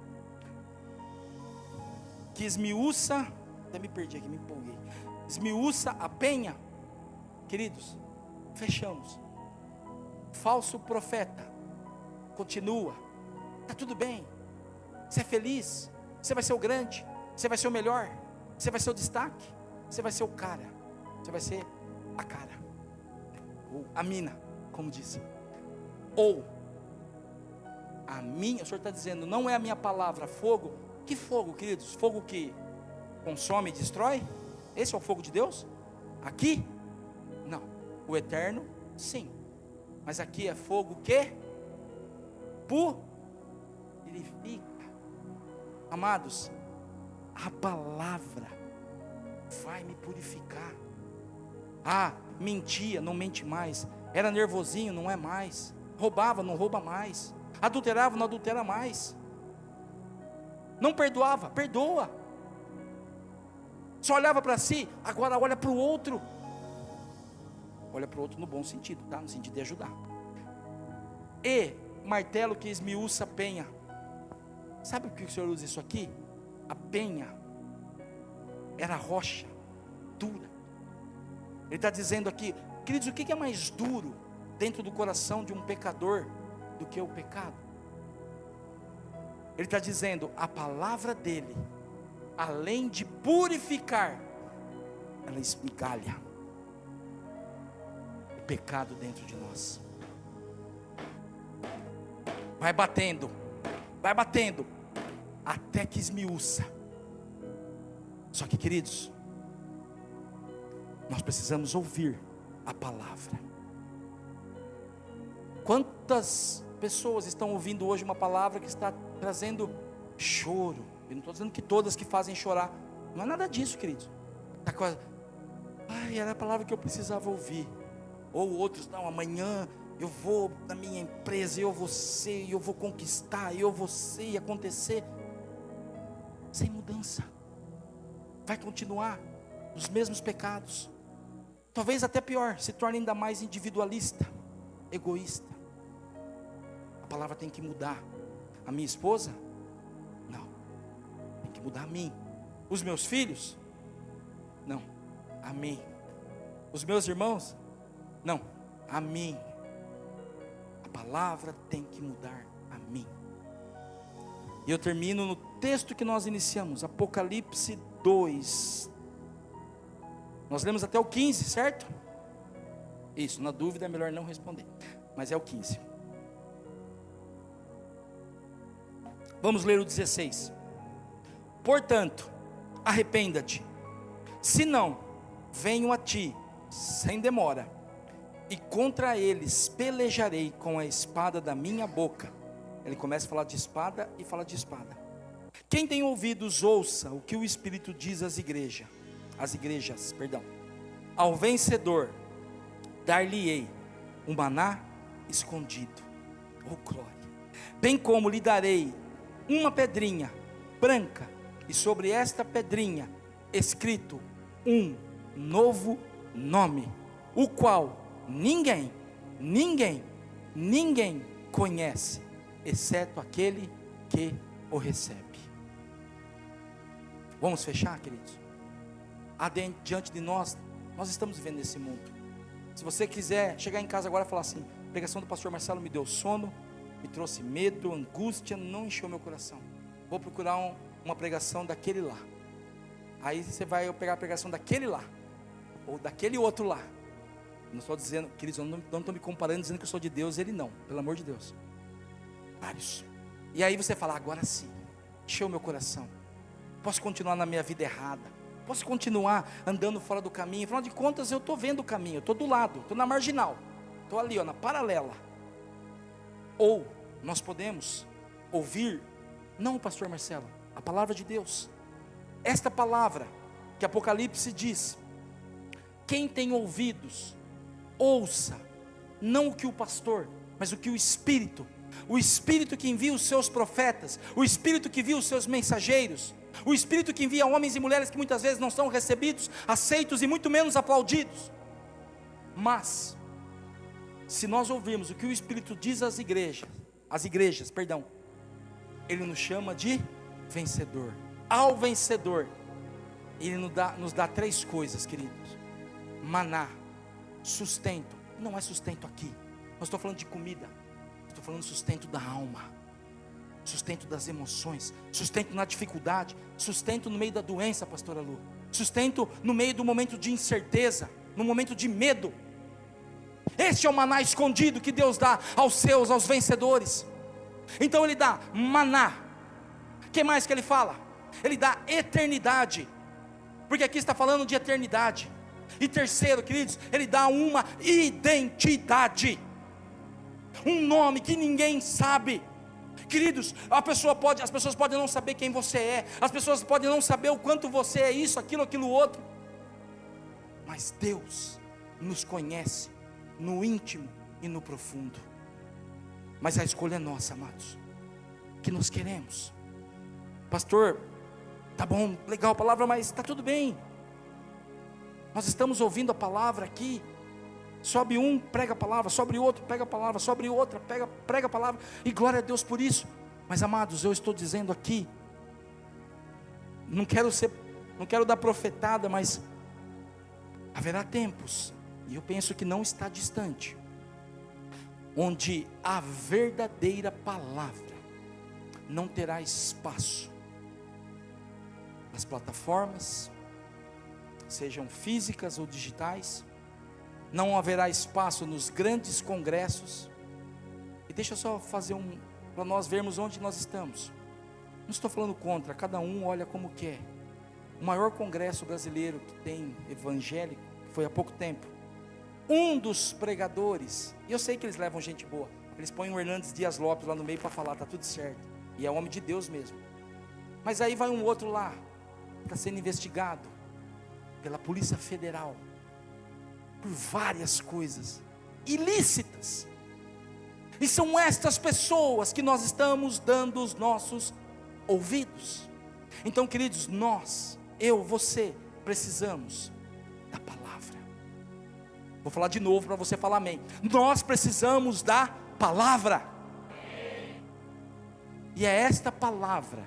que esmiuça. Até me perdi aqui, me empolguei. Esmiuça a penha. Queridos, fechamos. Falso profeta continua. Está tudo bem, você é feliz, você vai ser o grande, você vai ser o melhor, você vai ser o destaque, você vai ser o cara, você vai ser a cara, ou a mina, como disse. Ou a minha, o Senhor está dizendo, não é a minha palavra fogo. Que fogo, queridos? Fogo que consome e destrói? Esse é o fogo de Deus? Aqui? Não. O eterno, sim. Mas aqui é fogo que purifica. Amados, a palavra vai me purificar. Ah, mentia, não mente mais. Era nervosinho, não é mais. Roubava, não rouba mais. Adulterava, não adultera mais. Não perdoava, perdoa. Só olhava para si, agora olha para o outro. Olha para o outro no bom sentido, tá? No sentido de ajudar. E martelo que esmiuça a penha. Sabe por que o Senhor usa isso aqui? A penha era rocha dura. Ele está dizendo aqui, queridos, o que é mais duro dentro do coração de um pecador do que o pecado? Ele está dizendo, a palavra dele, além de purificar, ela esmigalha o pecado dentro de nós. Vai batendo, até que esmiuça. Só que, queridos, nós precisamos ouvir a palavra. Quantas pessoas estão ouvindo hoje uma palavra que está trazendo choro? Eu não estou dizendo que todas que fazem chorar, não é nada disso, queridos. Está quase, era a palavra que eu precisava ouvir. Ou outros, não, amanhã eu vou na minha empresa, eu vou ser, eu vou conquistar, eu vou ser e acontecer. Sem mudança. Vai continuar nos mesmos pecados. Talvez até pior, se torne ainda mais individualista, egoísta. A palavra tem que mudar. A minha esposa? Não. Tem que mudar a mim. Os meus filhos? Não. A mim. Os meus irmãos? Não. A mim. A palavra tem que mudar a mim. E eu termino no texto que nós iniciamos, Apocalipse 2. Nós lemos até o 15, certo? Isso, na dúvida é melhor não responder, mas é o 15. Vamos ler o 16. Portanto, arrependa-te, senão venho a ti sem demora, e contra eles pelejarei com a espada da minha boca. Ele começa a falar de espada e fala de espada. Quem tem ouvidos, ouça o que o Espírito diz às igrejas. Ao vencedor, dar-lhe-ei um maná escondido. Oh glória! Bem como lhe darei uma pedrinha branca, e sobre esta pedrinha escrito um novo nome, o qual ninguém conhece, exceto aquele que o recebe. Vamos fechar, queridos? Diante de nós estamos vivendo nesse mundo. Se você quiser chegar em casa agora e falar assim: a pregação do pastor Marcelo me deu sono, me trouxe medo, angústia, não encheu meu coração, vou procurar uma pregação daquele lá. Aí você vai pegar a pregação daquele lá, ou daquele outro lá. Não estou dizendo, queridos, eu não estou me comparando, dizendo que eu sou de Deus, ele não, pelo amor de Deus. Vários. E aí você fala: agora sim, encheu meu coração, posso continuar na minha vida errada, posso continuar andando fora do caminho. Afinal de contas, eu estou vendo o caminho, eu estou do lado, estou na marginal, estou ali, na paralela. Ou nós podemos ouvir, não o pastor Marcelo, a palavra de Deus. Esta palavra que Apocalipse diz: quem tem ouvidos, ouça, não o que o pastor, mas o que o Espírito que envia os seus profetas, o Espírito que envia os seus mensageiros, o Espírito que envia homens e mulheres que muitas vezes não são recebidos, aceitos e muito menos aplaudidos. Mas se nós ouvirmos o que o Espírito diz às igrejas, ele nos chama de vencedor. Ao vencedor, ele nos dá três coisas, queridos: maná, sustento. Não é sustento aqui, não estou falando de comida, estou falando sustento da alma, sustento das emoções, sustento na dificuldade, sustento no meio da doença, pastora Lu, sustento no meio do momento de incerteza, no momento de medo. Este é o maná escondido que Deus dá aos vencedores. Então ele dá maná. O que mais que ele fala? Ele dá eternidade, porque aqui está falando de eternidade. E terceiro, queridos, ele dá uma identidade, um nome que ninguém sabe. Queridos, as pessoas podem não saber quem você é, as pessoas podem não saber o quanto você é isso, aquilo outro, mas Deus nos conhece no íntimo e no profundo. Mas a escolha é nossa, amados, que nós queremos. Pastor, tá bom, legal a palavra, mas está tudo bem, nós estamos ouvindo a palavra aqui, sobe um, prega a palavra, sobe outro, prega a palavra, sobe outra, prega a palavra, e glória a Deus por isso. Mas amados, eu estou dizendo aqui, não quero dar profetada, mas haverá tempos, e eu penso que não está distante, onde a verdadeira palavra não terá espaço nas plataformas, sejam físicas ou digitais, não haverá espaço nos grandes congressos. E deixa eu só fazer para nós vermos onde nós estamos. Não estou falando contra, cada um olha como quer. O maior congresso brasileiro que tem evangélico, que foi há pouco tempo, um dos pregadores, e eu sei que eles levam gente boa, eles põem o Hernandes Dias Lopes lá no meio para falar, está tudo certo, e é homem de Deus mesmo. Mas aí vai um outro lá, está sendo investigado pela Polícia Federal por várias coisas ilícitas, e são estas pessoas que nós estamos dando os nossos ouvidos. Então, queridos, você, precisamos da palavra. Vou falar de novo para você falar amém. Nós precisamos da palavra, e é esta palavra,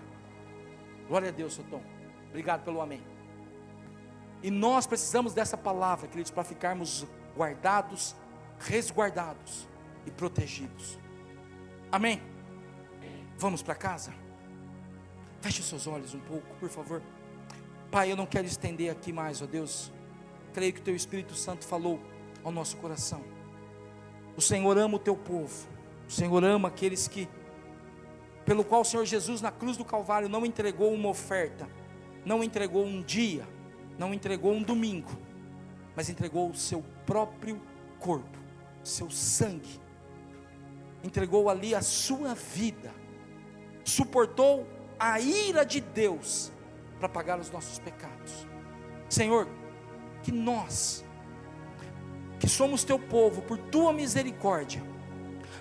glória a Deus, seu Tom, obrigado pelo amém. E nós precisamos dessa palavra, queridos, para ficarmos guardados, resguardados e protegidos. Amém? Vamos para casa? Feche os seus olhos um pouco, por favor. Pai, eu não quero estender aqui mais, ó Deus. Creio que o Teu Espírito Santo falou ao nosso coração. O Senhor ama o Teu povo. O Senhor ama aqueles pelo qual o Senhor Jesus na cruz do Calvário não entregou uma oferta, não entregou um dia, não entregou um domingo, mas entregou o seu próprio corpo seu sangue, entregou ali a sua vida, suportou a ira de Deus para pagar os nossos pecados. Senhor, que nós, que somos teu povo, por tua misericórdia,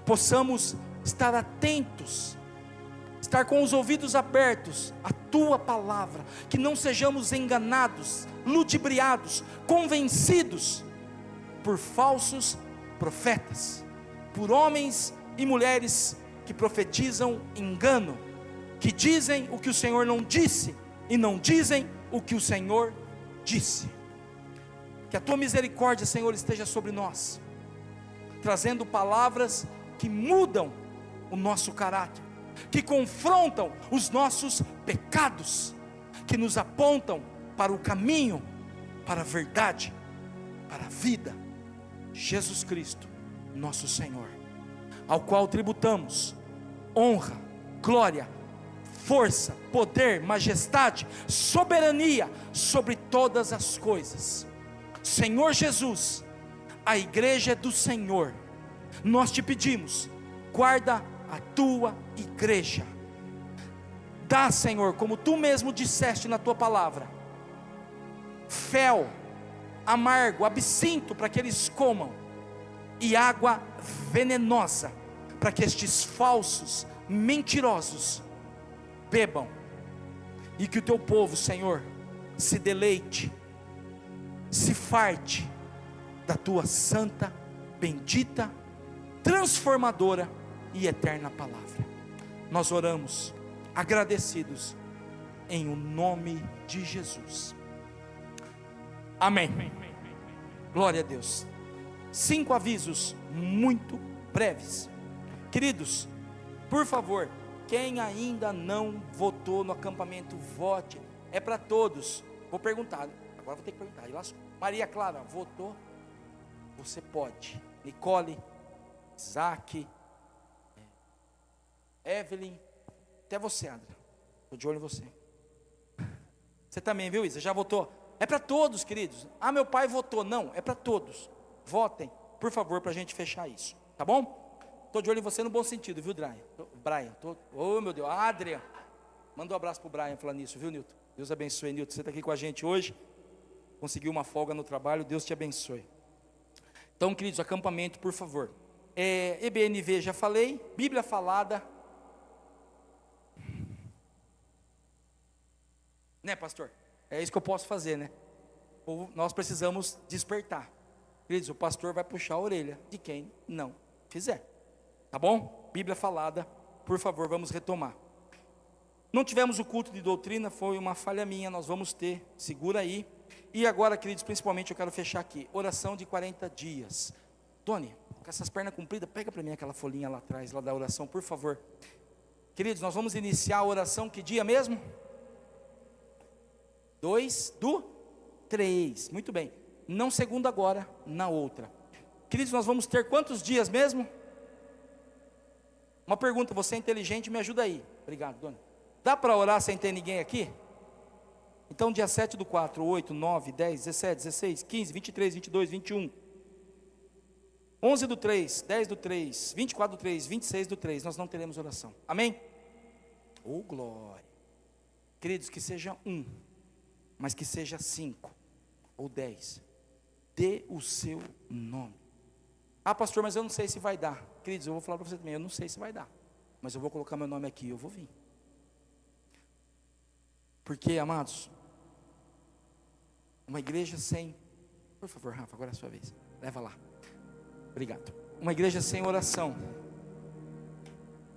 possamos estar atentos, estar com os ouvidos abertos à tua palavra, que não sejamos enganados, ludibriados, convencidos por falsos profetas, por homens e mulheres que profetizam engano, que dizem o que o Senhor não disse e não dizem o que o Senhor disse. Que a tua misericórdia, Senhor, esteja sobre nós, trazendo palavras que mudam o nosso caráter, que confrontam os nossos pecados, que nos apontam para o caminho, para a verdade, para a vida. Jesus Cristo, nosso Senhor, ao qual tributamos honra, glória, força, poder, majestade, soberania sobre todas as coisas. Senhor Jesus, a igreja é do Senhor. Nós te pedimos, guarda a tua igreja. Dá, Senhor, como tu mesmo disseste na tua palavra, fel amargo, absinto para que eles comam, e água venenosa para que estes falsos, mentirosos bebam, e que o teu povo, Senhor, se deleite, se farte da tua santa, bendita, transformadora e eterna palavra. Nós oramos agradecidos em o nome de Jesus. Amém. Glória a Deus. 5 avisos muito breves. Queridos, por favor, quem ainda não votou no acampamento, vote. É para todos. Vou perguntar, agora vou ter que perguntar. Maria Clara, votou? Você pode. Nicole, Isaac, Evelyn, até você, André. Estou de olho em você. Você também, viu, Isa? Já votou? É para todos, queridos. Ah, meu pai votou. Não, é para todos. Votem, por favor, para a gente fechar isso. Tá bom? Estou de olho em você no bom sentido, viu, Brian? Oh, meu Deus. Adrian. Manda um abraço para o Brian falando nisso, viu, Nilton? Deus abençoe, Nilton. Você está aqui com a gente hoje. Conseguiu uma folga no trabalho. Deus te abençoe. Então, queridos, acampamento, por favor. EBNV, já falei. Bíblia falada. Né, pastor? É isso que eu posso fazer, né? Ou nós precisamos despertar. Queridos, o pastor vai puxar a orelha de quem não fizer. Tá bom? Bíblia falada, por favor, vamos retomar. Não tivemos o culto de doutrina, foi uma falha minha, nós vamos ter, segura aí. E agora, queridos, principalmente eu quero fechar aqui, oração de 40 dias. Doni, com essas pernas compridas, pega para mim aquela folhinha lá atrás, lá da oração, por favor. Queridos, nós vamos iniciar a oração, que dia mesmo? 2/3, muito bem. Não segunda agora, na outra. Queridos, nós vamos ter quantos dias mesmo? Uma pergunta, você é inteligente, me ajuda aí. Obrigado, Dona. Dá para orar sem ter ninguém aqui? Então dia 7/4, 8, 9, 10, 17, 16, 15, 23, 22, 21, 11/3, 10/3, 24/3, 26/3, nós não teremos oração. Amém? Oh, glória. Queridos, que seja um, mas que seja 5 ou 10. Dê o seu nome. Ah, pastor, mas eu não sei se vai dar. Queridos, eu vou falar para você também, eu não sei se vai dar, mas eu vou colocar meu nome aqui, eu vou vir. Porque, amados, uma igreja sem... Por favor, Rafa, agora é a sua vez. Leva lá. Obrigado. Uma igreja sem oração.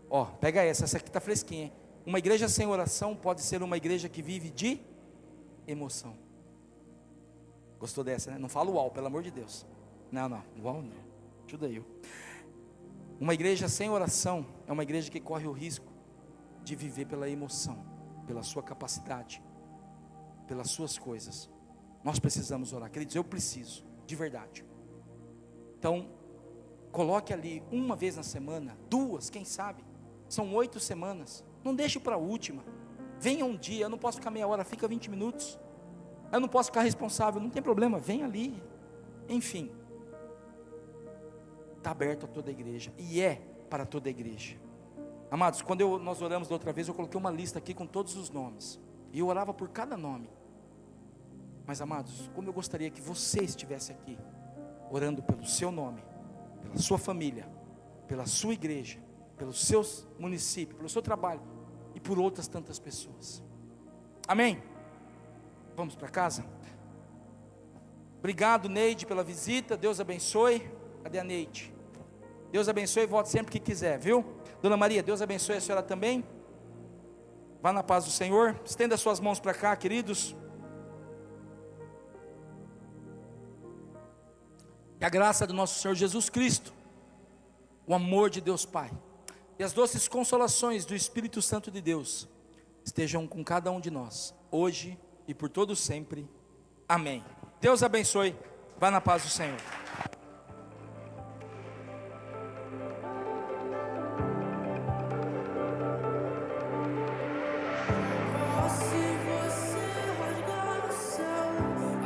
Ó, pega essa aqui está fresquinha, hein? Uma igreja sem oração pode ser uma igreja que vive de emoção. Gostou dessa, né? Não fala uau, pelo amor de Deus. Não, uau não. Ajuda aí. Uma igreja sem oração é uma igreja que corre o risco de viver pela emoção, pela sua capacidade, pelas suas coisas. Nós precisamos orar, queridos, eu preciso, de verdade. Então, coloque ali uma vez na semana, 2, quem sabe, são 8 semanas, não deixe para a última. Venha um dia, eu não posso ficar meia hora, fica 20 minutos, eu não posso ficar responsável, não tem problema, vem ali, enfim. está aberto a toda a igreja, e é para toda a igreja. Amados, quando nós oramos da outra vez, eu coloquei uma lista aqui com todos os nomes, e eu orava por cada nome. Mas amados, como eu gostaria que você estivesse aqui, orando pelo seu nome, pela sua família, pela sua igreja, pelos seus municípios, pelo seu trabalho, e por outras tantas pessoas. Amém? Vamos para casa? Obrigado, Neide, pela visita. Deus abençoe. Cadê a Neide? Deus abençoe e volte sempre que quiser, viu? Dona Maria, Deus abençoe a senhora também. Vá na paz do Senhor. Estenda suas mãos para cá, queridos. Que a graça do nosso Senhor Jesus Cristo, o amor de Deus Pai e as doces consolações do Espírito Santo de Deus estejam com cada um de nós, hoje e por todo sempre. Amém. Deus abençoe. Vá na paz do Senhor.